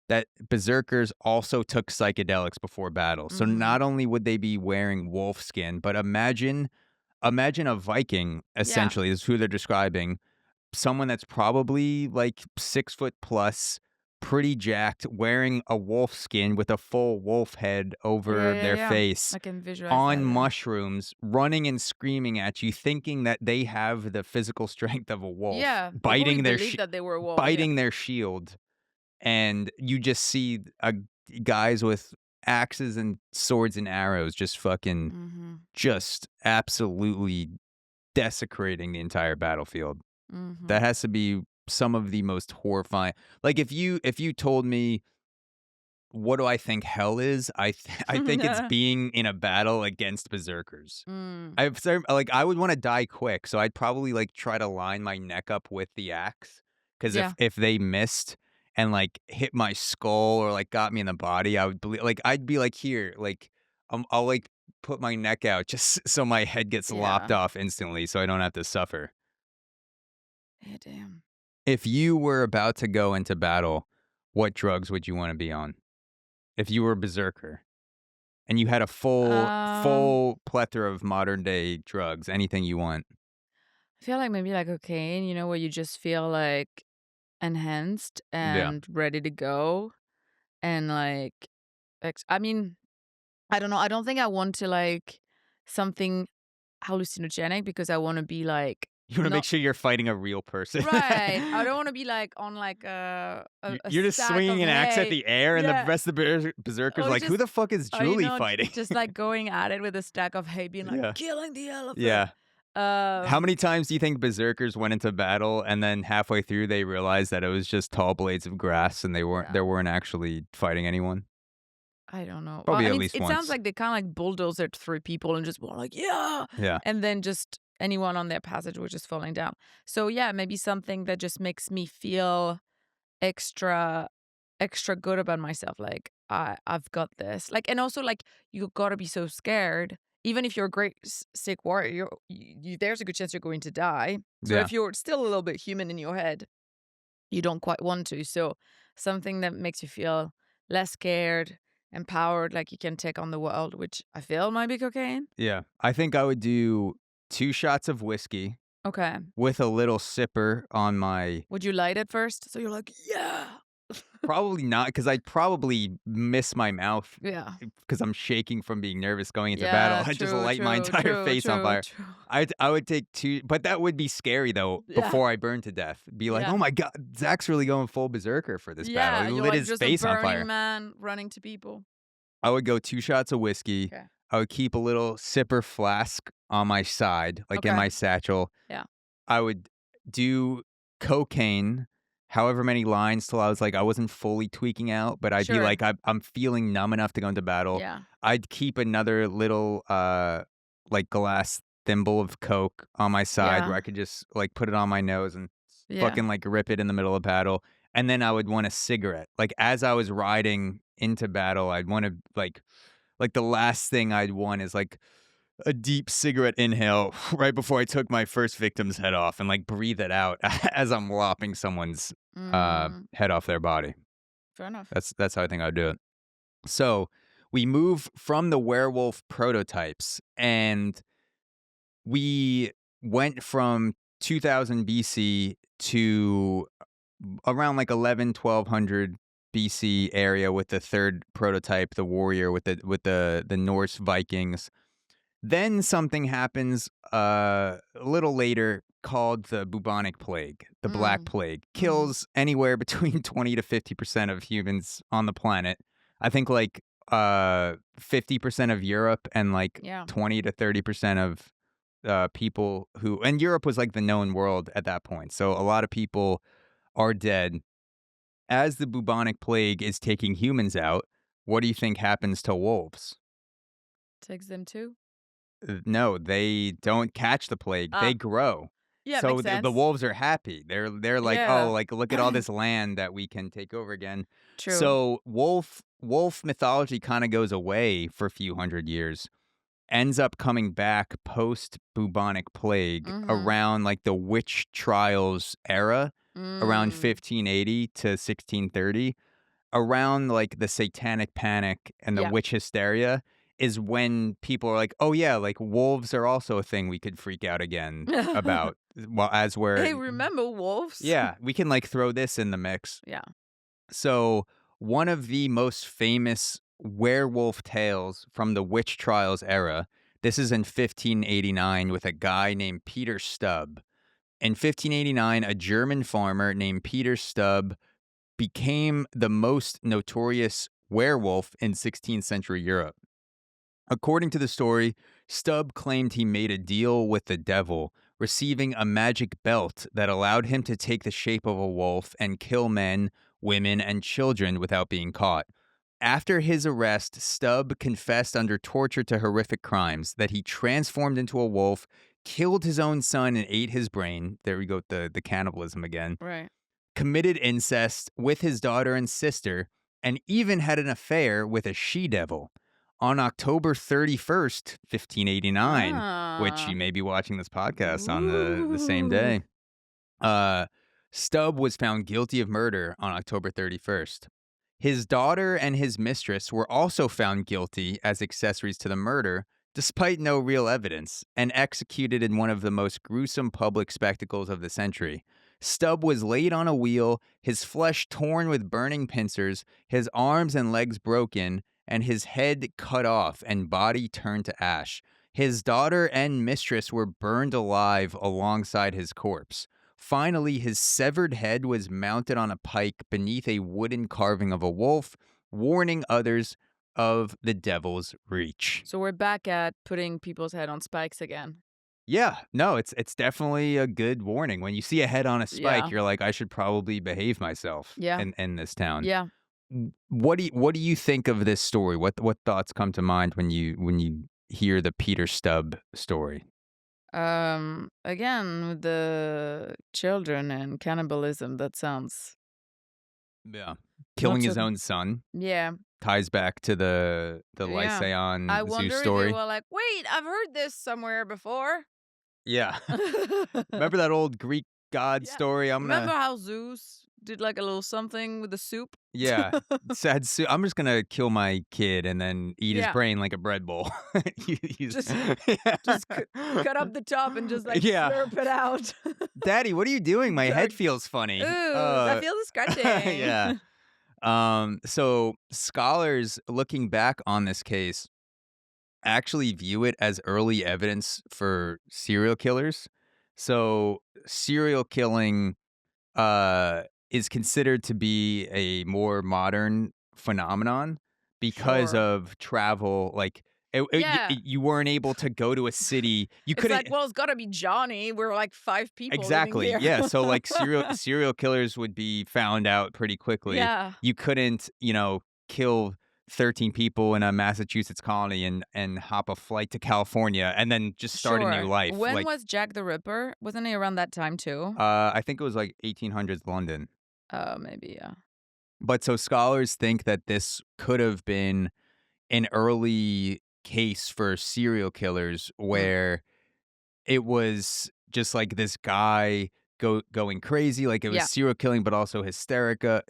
Speaker 1: that berserkers also took psychedelics before battle. So
Speaker 2: Mm-hmm.
Speaker 1: not only would they be wearing wolf skin, but imagine a Viking,
Speaker 2: Yeah.
Speaker 1: essentially, is who they're describing, someone that's probably like 6 foot plus, pretty jacked, wearing a wolf skin with a full wolf head
Speaker 2: Yeah,
Speaker 1: over
Speaker 2: yeah,
Speaker 1: their
Speaker 2: yeah.
Speaker 1: face,
Speaker 2: I can visualize
Speaker 1: on
Speaker 2: that, yeah.
Speaker 1: mushrooms, running and screaming at you, thinking that they have the physical strength of a wolf,
Speaker 2: Yeah, they probably believed that they were wolves, yeah.
Speaker 1: biting their shield, and you just see guys with axes and swords and arrows just fucking,
Speaker 2: Mm-hmm.
Speaker 1: just absolutely desecrating the entire battlefield.
Speaker 2: Mm-hmm.
Speaker 1: That has to be some of the most horrifying. Like if you told me what do I think hell is, I think it's being in a battle against berserkers.
Speaker 2: Mm.
Speaker 1: I would want to die quick, so I'd probably like try to line my neck up with the axe, because
Speaker 2: Yeah.
Speaker 1: if they missed and like hit my skull or like got me in the body, I would believe, like I'd be like, here, like I'll like put my neck out just so my head gets lopped
Speaker 2: Yeah.
Speaker 1: off instantly, so I don't have to suffer.
Speaker 2: Yeah, damn.
Speaker 1: If you were about to go into battle, what drugs would you want to be on? If you were a berserker and you had a
Speaker 2: Um,
Speaker 1: full plethora of modern day drugs, anything you want.
Speaker 2: I feel like maybe like cocaine, where you just feel like enhanced
Speaker 1: Yeah.
Speaker 2: and ready to go. And like, I mean, I don't know. I don't think I want to like something hallucinogenic because I want to be like,
Speaker 1: You want to make
Speaker 2: not
Speaker 1: sure you're fighting a real person.
Speaker 2: right. I don't want to be like on like a
Speaker 1: You're just
Speaker 2: stack of
Speaker 1: swinging an axe at
Speaker 2: hay.
Speaker 1: the air, and the
Speaker 2: Yeah.
Speaker 1: rest of the berserkers
Speaker 2: Or
Speaker 1: like, who
Speaker 2: just,
Speaker 1: the fuck is
Speaker 2: or
Speaker 1: Julie fighting?
Speaker 2: just like going at it with a stack of hay, being like
Speaker 1: Yeah.
Speaker 2: killing the elephant.
Speaker 1: Yeah. How many times do you think berserkers went into battle and then halfway through they realized that it was just tall blades of grass and they weren't actually fighting anyone?
Speaker 2: I don't know. Well,
Speaker 1: Probably
Speaker 2: I
Speaker 1: at
Speaker 2: mean,
Speaker 1: least
Speaker 2: it sounds
Speaker 1: once.
Speaker 2: like they kind of like bulldoze it through people and just were like, yeah.
Speaker 1: Yeah.
Speaker 2: And then just anyone on their passage was just falling down. So yeah, maybe something that just makes me feel extra good about myself. Like I've got this. Like, and also like you gotta be so scared. Even if you're a great sick warrior, there's a good chance you're going to die. So
Speaker 1: Yeah.
Speaker 2: if you're still a little bit human in your head, you don't quite want to. So something that makes you feel less scared, empowered, like you can take on the world, which I feel might be cocaine.
Speaker 1: Yeah. I think I would do 2 shots of whiskey
Speaker 2: Okay.
Speaker 1: with a little sipper on my.
Speaker 2: Would you light it first? So you're like, yeah.
Speaker 1: Probably not, because I'd probably miss my mouth
Speaker 2: Yeah.
Speaker 1: because I'm shaking from being nervous going into battle.
Speaker 2: Yeah,
Speaker 1: I'd just
Speaker 2: true,
Speaker 1: light my
Speaker 2: true,
Speaker 1: entire
Speaker 2: true,
Speaker 1: face on
Speaker 2: true,
Speaker 1: fire.
Speaker 2: true.
Speaker 1: I would take 2, but that would be scary though.
Speaker 2: Yeah.
Speaker 1: Before I burn to death, be like,
Speaker 2: Yeah.
Speaker 1: oh my god, Zach's really going full berserker for this battle.
Speaker 2: Yeah,
Speaker 1: He
Speaker 2: you're
Speaker 1: lit
Speaker 2: like
Speaker 1: his
Speaker 2: just
Speaker 1: face
Speaker 2: a
Speaker 1: on
Speaker 2: burning
Speaker 1: fire.
Speaker 2: man running to people.
Speaker 1: I would go 2 shots of whiskey.
Speaker 2: Okay.
Speaker 1: I would keep a little sipper flask on my side, like in
Speaker 2: Okay.
Speaker 1: my satchel.
Speaker 2: Yeah.
Speaker 1: I would do cocaine, however many lines till I was like, I wasn't fully tweaking out, but I'd be
Speaker 2: Sure.
Speaker 1: like, I'm feeling numb enough to go into battle.
Speaker 2: Yeah.
Speaker 1: I'd keep another little, like glass thimble of Coke on my side where
Speaker 2: Yeah.
Speaker 1: I could just like put it on my nose and
Speaker 2: Yeah.
Speaker 1: fucking like rip it in the middle of battle. And then I would want a cigarette. Like as I was riding into battle, I'd want to like the last thing I'd want is like a deep cigarette inhale right before I took my first victim's head off and like breathe it out as I'm lopping someone's head off their body.
Speaker 2: Fair enough.
Speaker 1: That's how I think I'd do it. So we move from the werewolf prototypes and we went from 2000 BC to around like 1200 BC area with the third prototype, the warrior with the Norse Vikings. Then something happens a little later called the bubonic plague, the Black Plague. Kills anywhere between 20 to 50% of humans on the planet. I think like 50% of Europe and like 20 to 30% of people who, and Europe was like the known world at that point. So a lot of people are dead. As the bubonic plague is taking humans out, what do you think happens to wolves?
Speaker 2: Takes them too.
Speaker 1: No, they don't catch the plague. They grow.
Speaker 2: Yeah,
Speaker 1: So
Speaker 2: makes
Speaker 1: the
Speaker 2: sense.
Speaker 1: wolves are happy. They're like,
Speaker 2: Yeah.
Speaker 1: oh, like look at all this land that we can take over again.
Speaker 2: True.
Speaker 1: So wolf mythology kind of goes away for a few hundred years. Ends up coming back post bubonic plague around like the witch trials era, around 1580 to 1630. Around like the satanic panic and the witch hysteria is when people are like, oh yeah, like wolves are also a thing we could freak out again about. Well, as we're
Speaker 2: Hey, remember wolves?
Speaker 1: yeah, we can like throw this in the mix.
Speaker 2: Yeah.
Speaker 1: So one of the most famous werewolf tales from the witch trials era. This is in 1589 with a guy named Peter Stubbe. In 1589, a German farmer named Peter Stubbe became the most notorious werewolf in 16th century Europe. According to the story, Stubbe claimed he made a deal with the devil, receiving a magic belt that allowed him to take the shape of a wolf and kill men, women, and children without being caught. After his arrest, Stubbe confessed under torture to horrific crimes that he transformed into a wolf, killed his own son and ate his brain. There we go, the cannibalism again.
Speaker 2: Right.
Speaker 1: Committed incest with his daughter and sister, and even had an affair with a she-devil. On October 31st, 1589, which you may be watching this podcast on the same day, Stubbe was found guilty of murder on October 31st. His daughter and his mistress were also found guilty as accessories to the murder, despite no real evidence, and executed in one of the most gruesome public spectacles of the century. Stubbe was laid on a wheel, his flesh torn with burning pincers, his arms and legs broken, and his head cut off and body turned to ash. His daughter and mistress were burned alive alongside his corpse. Finally, his severed head was mounted on a pike beneath a wooden carving of a wolf, warning others of the devil's reach.
Speaker 2: So we're back at putting people's head on spikes again.
Speaker 1: Yeah, no, it's definitely a good warning. When you see a head on a spike,
Speaker 2: Yeah.
Speaker 1: you're like, I should probably behave myself
Speaker 2: Yeah.
Speaker 1: in this town.
Speaker 2: Yeah.
Speaker 1: What do you think of this story? What thoughts come to mind when you hear the Peter Stubb story?
Speaker 2: Again, with the children and cannibalism, that sounds
Speaker 1: Yeah.
Speaker 2: not
Speaker 1: Killing
Speaker 2: so
Speaker 1: his
Speaker 2: good.
Speaker 1: own son
Speaker 2: Yeah.
Speaker 1: ties back to the
Speaker 2: Yeah. I
Speaker 1: Lycaon Zeus
Speaker 2: wonder if they
Speaker 1: story.
Speaker 2: were like, wait, I've heard this somewhere before.
Speaker 1: Yeah. Remember that old Greek god
Speaker 2: Yeah.
Speaker 1: story?
Speaker 2: Remember how Zeus did like a little something with the soup?
Speaker 1: Yeah, I'm just gonna kill my kid and then eat his
Speaker 2: Yeah.
Speaker 1: brain like a bread bowl. He's
Speaker 2: Just just
Speaker 1: yeah.
Speaker 2: cut up the top and just like
Speaker 1: Yeah.
Speaker 2: slurp it out.
Speaker 1: Daddy, what are you doing? My
Speaker 2: Doug.
Speaker 1: head feels
Speaker 2: Ooh,
Speaker 1: funny.
Speaker 2: I feel the scratching.
Speaker 1: Yeah. So scholars looking back on this case actually view it as early evidence for serial killers. So serial killing uh, is considered to be a more modern phenomenon because
Speaker 2: Sure.
Speaker 1: of travel. Like,
Speaker 2: Yeah.
Speaker 1: you weren't able to go to a city. You
Speaker 2: It's
Speaker 1: couldn't
Speaker 2: like, well, it's gotta be Johnny. We're like 5 people living
Speaker 1: exactly.
Speaker 2: here.
Speaker 1: Yeah. So like serial killers would be found out pretty quickly.
Speaker 2: Yeah.
Speaker 1: You couldn't, kill 13 people in a Massachusetts colony and hop a flight to California and then just start a new
Speaker 2: Sure.
Speaker 1: life.
Speaker 2: When
Speaker 1: Like,
Speaker 2: was Jack the Ripper? Wasn't he around that time too?
Speaker 1: I think it was like 1800s London.
Speaker 2: Oh, maybe, yeah.
Speaker 1: But so scholars think that this could have been an early case for serial killers
Speaker 2: Mm.
Speaker 1: where it was just like this guy going crazy, like it was
Speaker 2: Yeah.
Speaker 1: serial killing, but also hysteria,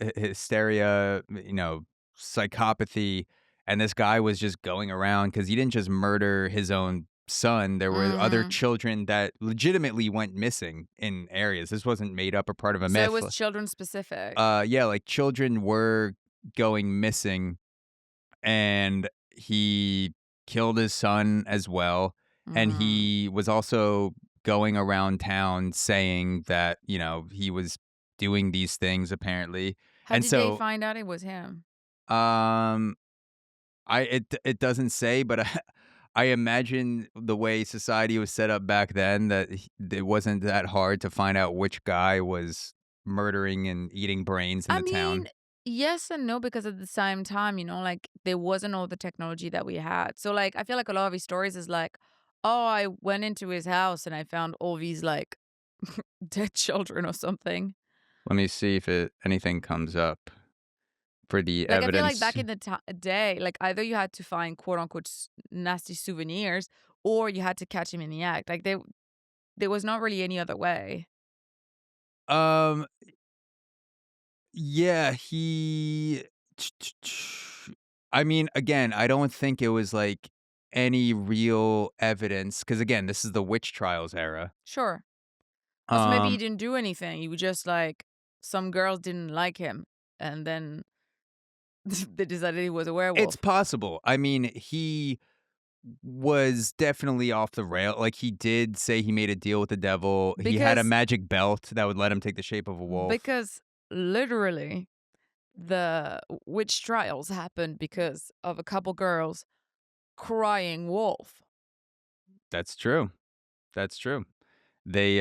Speaker 1: psychopathy. And this guy was just going around because he didn't just murder his own son. There were other
Speaker 2: Mhm.
Speaker 1: children that legitimately went missing in areas. This wasn't made up or part of a
Speaker 2: So it
Speaker 1: myth.
Speaker 2: was children specific.
Speaker 1: Yeah, like children were going missing and he killed his son as well. And
Speaker 2: Mm.
Speaker 1: he was also going around town saying that, he was doing these things apparently.
Speaker 2: How
Speaker 1: And
Speaker 2: did they
Speaker 1: so,
Speaker 2: find out it was him?
Speaker 1: um, it doesn't say, but I imagine the way society was set up back then that it wasn't that hard to find out which guy was murdering and eating brains in
Speaker 2: I
Speaker 1: the
Speaker 2: mean,
Speaker 1: town.
Speaker 2: yes and no, because at the same time, like there wasn't all the technology that we had. So like I feel like a lot of his stories is like, oh, I went into his house and I found all these like dead children or something.
Speaker 1: Let me see if anything comes up for the
Speaker 2: Like I feel like
Speaker 1: evidence.
Speaker 2: back in the day, like either you had to find quote unquote nasty souvenirs or you had to catch him in the act. Like there was not really any other way.
Speaker 1: Um, yeah, I mean, again, I don't think it was like any real evidence because again, this is the witch trials era.
Speaker 2: Sure. Also, maybe he
Speaker 1: Um,
Speaker 2: didn't do anything. He was just like some girls didn't like him, and then they decided he was a
Speaker 1: it's
Speaker 2: werewolf.
Speaker 1: possible. I mean, he was definitely off the rail. Like he did say he made a deal with the devil. He had a
Speaker 2: Because
Speaker 1: magic belt that would let him take the shape of a wolf.
Speaker 2: because literally the witch trials happened because of a couple girls crying wolf.
Speaker 1: That's true. That's true. They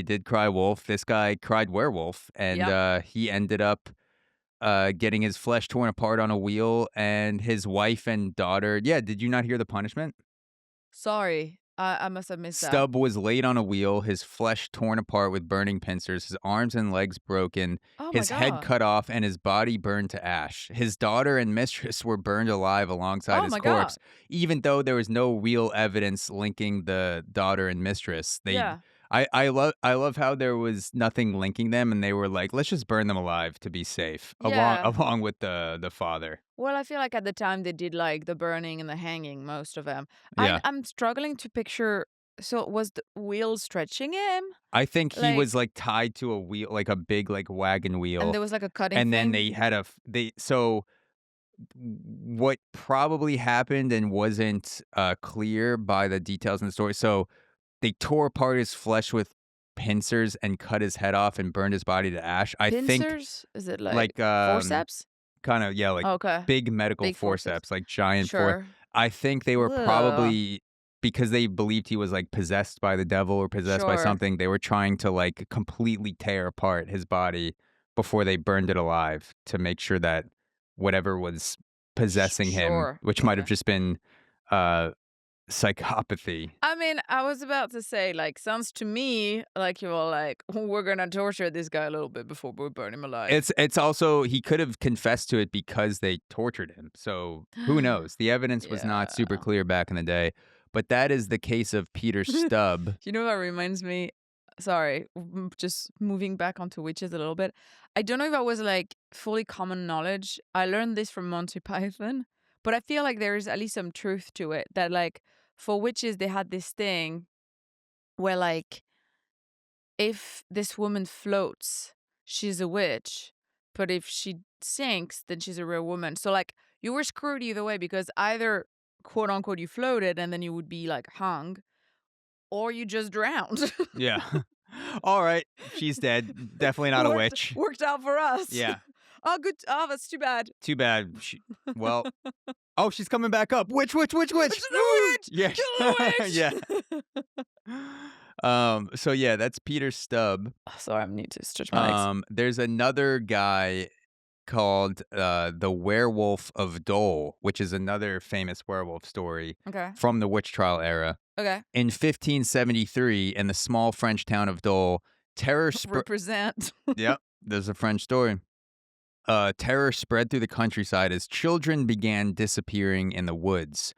Speaker 1: did cry wolf. This guy cried werewolf, and
Speaker 2: Yep.
Speaker 1: he ended up getting his flesh torn apart on a wheel, and his wife and daughter. Yeah, did you not hear the punishment?
Speaker 2: Sorry, I must have missed that.
Speaker 1: Stubbe was laid on a wheel, his flesh torn apart with burning pincers, his arms and legs broken,
Speaker 2: Oh my
Speaker 1: his head
Speaker 2: god.
Speaker 1: cut off, and his body burned to ash. His daughter and mistress were burned alive alongside
Speaker 2: Oh
Speaker 1: his
Speaker 2: my god.
Speaker 1: corpse, even though there was no real evidence linking the daughter and mistress.
Speaker 2: Yeah.
Speaker 1: I love how there was nothing linking them, and they were like, let's just burn them alive to be safe, along
Speaker 2: Yeah.
Speaker 1: along with the father.
Speaker 2: Well, I feel like at the time they did like the burning and the hanging, most of them.
Speaker 1: Yeah.
Speaker 2: I'm struggling to picture. So was the wheel stretching him?
Speaker 1: I think he was,
Speaker 2: Like,
Speaker 1: like, tied to a wheel like, a big, like, wagon
Speaker 2: and
Speaker 1: wheel,
Speaker 2: there was like a cutting
Speaker 1: and then
Speaker 2: thing
Speaker 1: they had a f they so what probably happened and wasn't, clear by the details in the story so they tore apart his flesh with pincers and cut his head off and burned his body to ash. I think,
Speaker 2: pincers? Is it like
Speaker 1: like,
Speaker 2: forceps?
Speaker 1: kinda yeah, like,
Speaker 2: Okay.
Speaker 1: big medical
Speaker 2: Big forceps.
Speaker 1: forceps, like, giant for
Speaker 2: Sure.
Speaker 1: I think they were
Speaker 2: Ugh.
Speaker 1: probably because they believed he was like possessed by the devil or possessed by
Speaker 2: Sure.
Speaker 1: something, they were trying to like completely tear apart his body before they burned it alive to make sure that whatever was possessing him,
Speaker 2: Sure.
Speaker 1: which might have
Speaker 2: Okay.
Speaker 1: just been uh psychopathy.
Speaker 2: I mean, I was about to say, like, sounds to me like you were like, we're gonna torture this guy a little bit before we burn him alive.
Speaker 1: It's also he could have confessed to it because they tortured him. So who knows? The evidence was not super
Speaker 2: Yeah.
Speaker 1: clear back in the day. But that is the case of Peter Stubbe.
Speaker 2: You know what reminds me? Sorry, just moving back onto witches a little bit. I don't know if I was like fully common knowledge. I learned this from Monty Python, but I feel like there is at least some truth to it that like for witches they had this thing where like if this woman floats, she's a witch, but if she sinks, then she's a real woman. So like you were screwed either way because either quote unquote you floated and then you would be like hung, or you just drowned.
Speaker 1: Yeah. All right. She's dead. Definitely not a witch.
Speaker 2: Worked out for us.
Speaker 1: Yeah.
Speaker 2: Oh, good. Oh, that's too bad.
Speaker 1: Too bad. Well, oh, she's coming back up. Witch.
Speaker 2: It's the witch.
Speaker 1: Yeah.
Speaker 2: Kill the witch.
Speaker 1: So yeah, that's Peter Stubbe.
Speaker 2: Oh, sorry, I need to stretch my legs.
Speaker 1: There's another guy called the Werewolf of Dole, which is another famous werewolf story
Speaker 2: Okay.
Speaker 1: from the witch trial era.
Speaker 2: Okay.
Speaker 1: In 1573, in the small French town of Dole, terror
Speaker 2: Represent.
Speaker 1: Yep, there's a French story. Terror spread through the countryside as children began disappearing in the woods.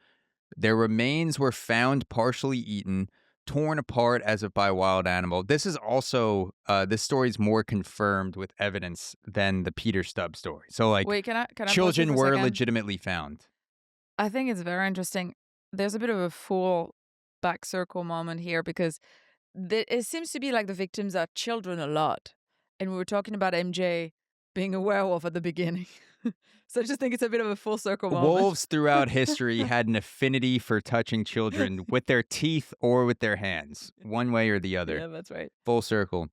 Speaker 1: Their remains were found partially eaten, torn apart as if by a wild animal. This is also this story is more confirmed with evidence than the Peter Stubbe story. So like
Speaker 2: Wait, can I pause you
Speaker 1: children
Speaker 2: for a
Speaker 1: were
Speaker 2: second?
Speaker 1: legitimately found.
Speaker 2: I think it's very interesting. There's a bit of a full back circle moment here because it seems to be like the victims are children a lot. And we were talking about MJ being a werewolf at the beginning. So I just think it's a bit of a full circle moment.
Speaker 1: Wolves throughout history had an affinity for touching children with their teeth or with their hands, one way or the other.
Speaker 2: Yeah, that's right.
Speaker 1: Full circle.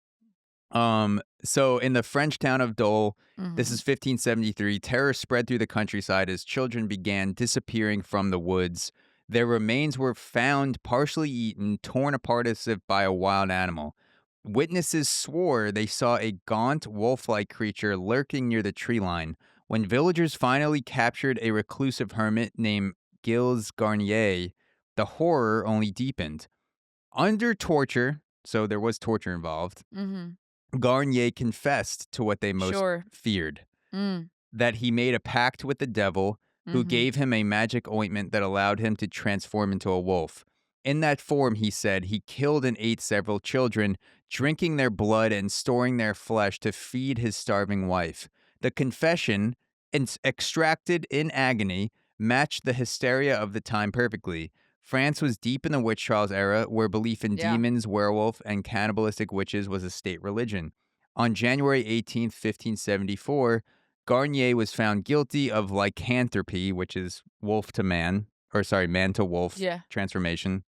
Speaker 1: So in the French town of Dole, this is 1573, terror spread through the countryside as children began disappearing from the woods. Their remains were found partially eaten, torn apart as if by a wild animal. Witnesses swore they saw a gaunt, wolf-like creature lurking near the tree line. When villagers finally captured a reclusive hermit named Gilles Garnier, the horror only deepened. Under torture, so there was torture involved, Garnier confessed to what they most feared, that he made a pact with the devil, who gave him a magic ointment that allowed him to transform into a wolf. In that form, he said, he killed and ate several children, drinking their blood and storing their flesh to feed his starving wife. The confession, extracted in agony, matched the hysteria of the time perfectly. France was deep in the witch trials era, where belief in demons, werewolf, and cannibalistic witches was a state religion. On January 18th, 1574, Garnier was found guilty of lycanthropy, which is wolf to man, man to wolf transformation,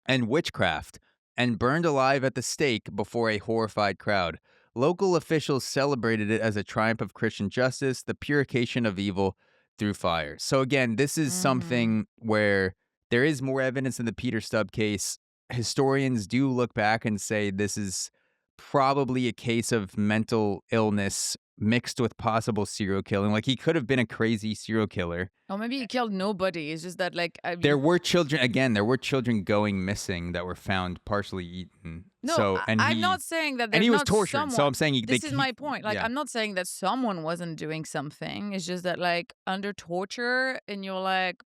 Speaker 1: and witchcraft, and burned alive at the stake before a horrified crowd. Local officials celebrated it as a triumph of Christian justice, the purification of evil through fire. So again, this is something where there is more evidence in the Peter Stubbe case. Historians do look back and say this is probably a case of mental illness mixed with possible serial killing. Like, he could have been a crazy serial killer.
Speaker 2: Or maybe he killed nobody. It's just that, like, I mean,
Speaker 1: there were children going missing that were found partially eaten.
Speaker 2: No, I'm not saying that.
Speaker 1: And he was
Speaker 2: not
Speaker 1: tortured.
Speaker 2: Someone,
Speaker 1: so I'm saying
Speaker 2: this is my point. Like, I'm not saying that someone wasn't doing something. It's just that, like, under torture, and you're like,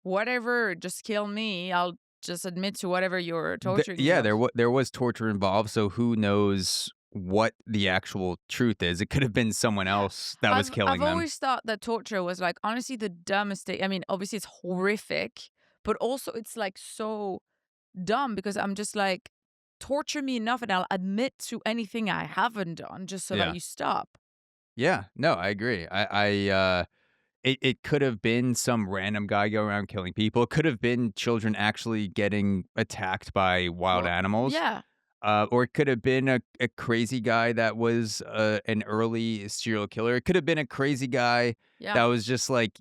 Speaker 2: whatever, just kill me. I'll just admit to whatever you're torturing.
Speaker 1: There was torture involved. So who knows what the actual truth is? It could have been someone else that was killing them.
Speaker 2: I've always thought that torture was, like, honestly the dumbest thing. I mean, obviously it's horrific, but also it's, like, so dumb because I'm just like, torture me enough and I'll admit to anything I haven't done just so that you stop.
Speaker 1: Yeah, no, I agree. It could have been some random guy going around killing people. It could have been children actually getting attacked by wild animals.
Speaker 2: Yeah.
Speaker 1: Or it could have been a crazy guy that was an early serial killer. It could have been a crazy guy that was just like,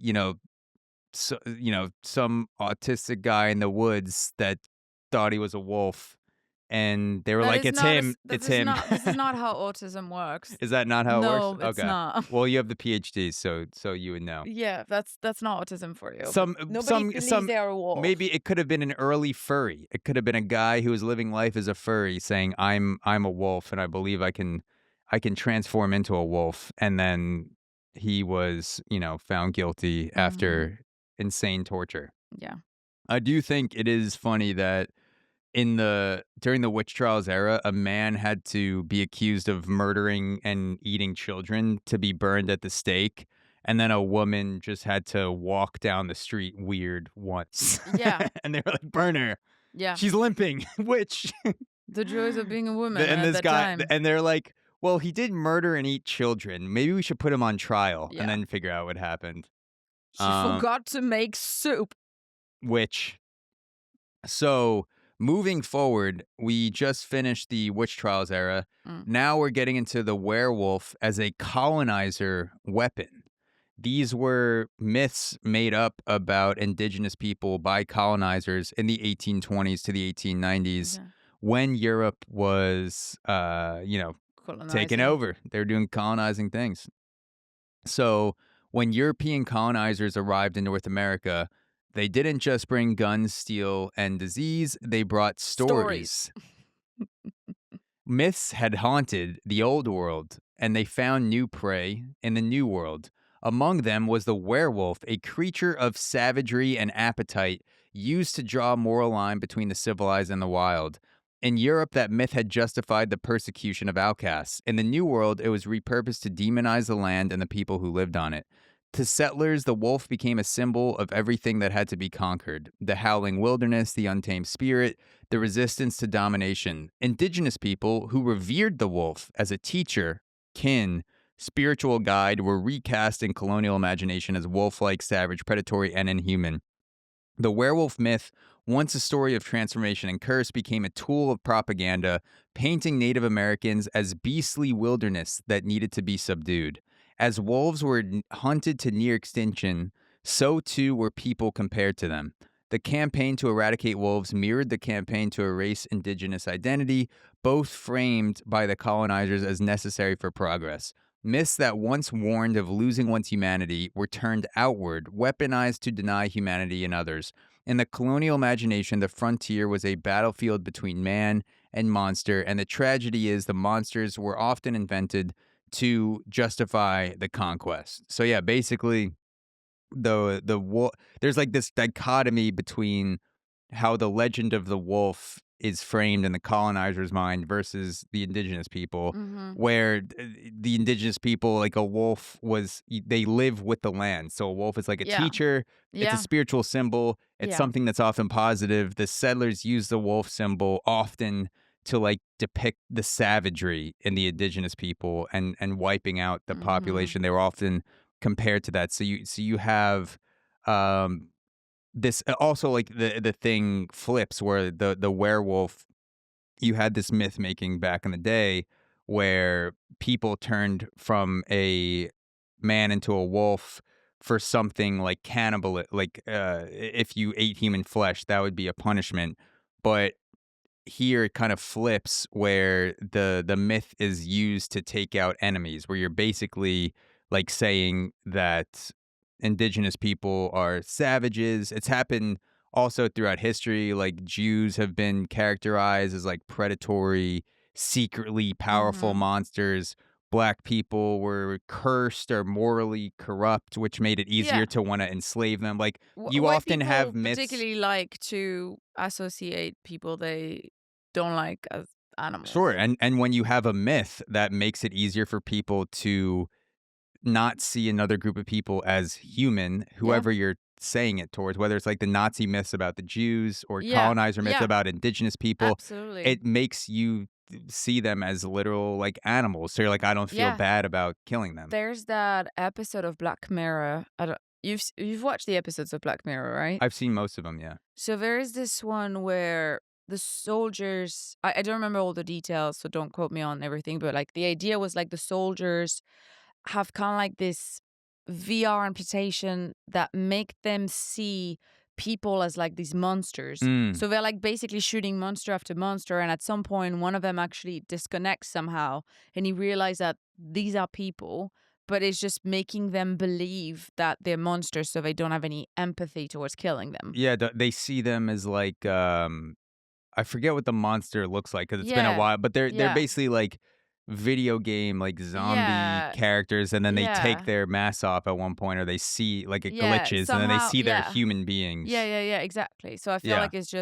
Speaker 1: so, some autistic guy in the woods that thought he was a wolf, and they were
Speaker 2: That
Speaker 1: like,
Speaker 2: is
Speaker 1: "It's
Speaker 2: not
Speaker 1: him, it's him."
Speaker 2: this is not how autism works.
Speaker 1: Is that not how it works?
Speaker 2: No, it's
Speaker 1: Okay.
Speaker 2: not.
Speaker 1: Well, you have the PhD, so you would know.
Speaker 2: Yeah, that's not autism for you.
Speaker 1: Some
Speaker 2: Nobody
Speaker 1: some
Speaker 2: believes
Speaker 1: some
Speaker 2: they are a wolf.
Speaker 1: maybe it could have been an early furry. It could have been a guy who was living life as a furry saying, I'm a wolf and I believe I can transform into a wolf." And then he was, found guilty
Speaker 2: Mhm.
Speaker 1: after insane torture.
Speaker 2: Yeah.
Speaker 1: I do think it is funny that during the witch trials era, a man had to be accused of murdering and eating children to be burned at the stake, and then a woman just had to walk down the street weird once.
Speaker 2: Yeah.
Speaker 1: And they were like, "Burn her.
Speaker 2: Yeah.
Speaker 1: She's limping." Witch.
Speaker 2: The joys of being a woman
Speaker 1: And
Speaker 2: at
Speaker 1: this
Speaker 2: that
Speaker 1: guy
Speaker 2: time.
Speaker 1: and they're like, "Well, he did murder and eat children. Maybe we should put him on trial and
Speaker 2: Yeah.
Speaker 1: then figure out what happened."
Speaker 2: She
Speaker 1: Um,
Speaker 2: forgot to make soup.
Speaker 1: which So, moving forward, we just finished the witch trials era.
Speaker 2: Mm.
Speaker 1: Now we're getting into the werewolf as a colonizer weapon. These were myths made up about indigenous people by colonizers in the 1820s to the 1890s
Speaker 2: Yeah.
Speaker 1: when Europe was, taken
Speaker 2: Colonizing.
Speaker 1: over. They were doing colonizing things. So, when European colonizers arrived in North America, they didn't just bring guns, steel, and disease, they brought
Speaker 2: Stories.
Speaker 1: stories. Myths had haunted the old world, and they found new prey in the new world. Among them was the werewolf, a creature of savagery and appetite used to draw a moral line between the civilized and the wild. In Europe, that myth had justified the persecution of outcasts. In the New World, it was repurposed to demonize the land and the people who lived on it. To settlers, the wolf became a symbol of everything that had to be conquered: the howling wilderness, the untamed spirit, the resistance to domination. Indigenous people who revered the wolf as a teacher, kin, spiritual guide were recast in colonial imagination as wolf like, savage, predatory, and inhuman. The werewolf myth, once a story of transformation and curse, became a tool of propaganda, painting Native Americans as beastly wilderness that needed to be subdued. As wolves were hunted to near extinction, so too were people compared to them. The campaign to eradicate wolves mirrored the campaign to erase indigenous identity, both framed by the colonizers as necessary for progress. Myths that once warned of losing one's humanity were turned outward, weaponized to deny humanity in others. In the colonial imagination, the frontier was a battlefield between man and monster, and the tragedy is the monsters were often invented to justify the conquest. So yeah, basically there's like this dichotomy between how the legend of the wolf is framed in the colonizer's mind versus the indigenous people,
Speaker 2: Mm-hmm.
Speaker 1: where the indigenous people, like a wolf they live with the land. So a wolf is like a
Speaker 2: Yeah.
Speaker 1: teacher, it's a
Speaker 2: Yeah.
Speaker 1: spiritual symbol, it's
Speaker 2: Yeah.
Speaker 1: something that's often positive. The settlers use the wolf symbol often to like depict the savagery in the indigenous people and wiping out the
Speaker 2: Mm-hmm.
Speaker 1: population. They were often compared to that. So you have um this also like the thing flips where the werewolf, you had this myth making back in the day where people turned from a man into a wolf for something like cannibal, like if you ate human flesh that would be a punishment. But here it kind of flips where the myth is used to take out enemies, where you're basically like saying that indigenous people are savages. It's happened also throughout history. Like Jews have been characterized as like predatory, secretly powerful
Speaker 2: Mm-hmm.
Speaker 1: monsters. Black people were cursed or morally corrupt, which made it
Speaker 2: Yeah.
Speaker 1: easier to want to enslave them. Like you
Speaker 2: White
Speaker 1: often have
Speaker 2: people
Speaker 1: myths.
Speaker 2: particularly like to associate people they don't like as
Speaker 1: Sure,
Speaker 2: animals.
Speaker 1: and when you have a myth, that makes it easier for people to not see another group of people as human,
Speaker 2: Yeah.
Speaker 1: whoever you're saying it towards, whether it's like the Nazi myths about the Jews or
Speaker 2: Yeah.
Speaker 1: colonizer myths
Speaker 2: Yeah.
Speaker 1: about indigenous people.
Speaker 2: Absolutely.
Speaker 1: It makes you see them as literal like animals. So you're like, I don't feel
Speaker 2: Yeah.
Speaker 1: bad about killing them.
Speaker 2: There's that episode of Black Mirror. I don't, you've watched the episodes of Black Mirror, right?
Speaker 1: I've seen most of them, yeah.
Speaker 2: So there is this one where the soldiers, I don't remember all the details, so don't quote me on everything, but like the idea was like the soldiers have kind of like this. VR amputation that make them see people as like these monsters. So they're like basically shooting monster after monster, and at some point one of them actually disconnects somehow, and he realizes that these are people, but it's just making them believe that they're monsters, so they don't have any empathy towards killing them.
Speaker 1: Yeah, they see them as like I forget what the monster looks like because it's been a
Speaker 2: Yeah.
Speaker 1: while, but they're
Speaker 2: Yeah.
Speaker 1: basically like video game like zombie
Speaker 2: Yeah.
Speaker 1: characters, and then they take
Speaker 2: Yeah.
Speaker 1: their mask off at one point, or they see like it
Speaker 2: Yeah,
Speaker 1: glitches, and then they
Speaker 2: somehow,
Speaker 1: see they're
Speaker 2: yeah.
Speaker 1: human beings.
Speaker 2: Yeah, exactly. So I feel
Speaker 1: Yeah.
Speaker 2: like it's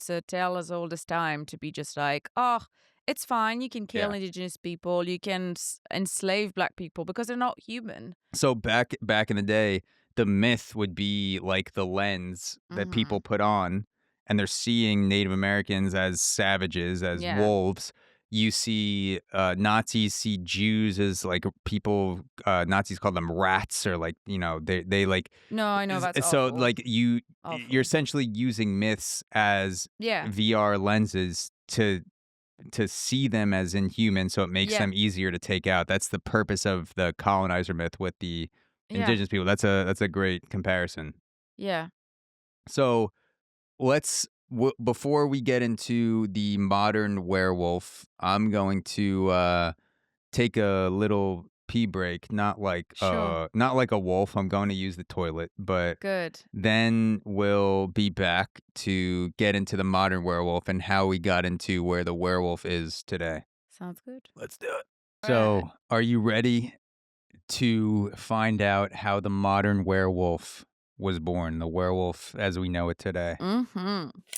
Speaker 2: a tale as old as time to be just like, oh, it's fine. You can kill
Speaker 1: Yeah.
Speaker 2: indigenous people. You can enslave black people because they're not human.
Speaker 1: So back in the day, the myth would be like the lens that people put on, and they're seeing Native Americans as savages, as
Speaker 2: Yeah.
Speaker 1: wolves. You see Nazis see Jews as like people. Nazis call them rats, or like they like.
Speaker 2: No, I know that's
Speaker 1: So
Speaker 2: awful.
Speaker 1: like you're
Speaker 2: Awful.
Speaker 1: essentially using myths as
Speaker 2: Yeah.
Speaker 1: VR lenses to see them as inhuman, so it makes
Speaker 2: Yeah.
Speaker 1: them easier to take out. That's the purpose of the colonizer myth with the indigenous people. That's a great comparison.
Speaker 2: Yeah.
Speaker 1: So let's before we get into the modern werewolf, I'm going to take a little pee break. Not like
Speaker 2: Sure.
Speaker 1: not like a wolf. I'm going to use the toilet, but
Speaker 2: Good.
Speaker 1: then we'll be back to get into the modern werewolf and how we got into where the werewolf is today.
Speaker 2: Sounds good.
Speaker 1: Let's do it. So, are you ready to find out how the modern werewolf was born, the werewolf as we know it today?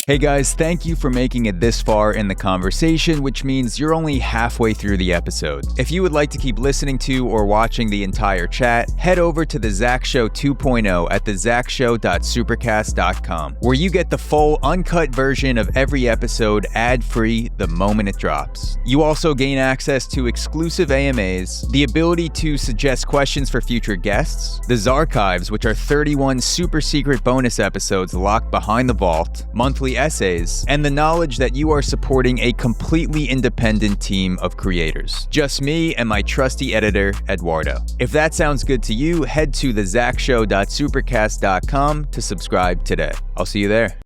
Speaker 1: Hey guys, thank you for making it this far in the conversation, which means you're only halfway through the episode. If you would like to keep listening to or watching the entire chat, head over to the Zach Show 2.0 at thezachshow.supercast.com, where you get the full uncut version of every episode ad-free the moment it drops. You also gain access to exclusive AMAs, the ability to suggest questions for future guests, the Zarchives, which are 31 super secret bonus episodes locked behind the vault, monthly essays, and the knowledge that you are supporting a completely independent team of creators. Just me and my trusty editor, Eduardo. If that sounds good to you, head to thezachshow.supercast.com to subscribe today. I'll see you there.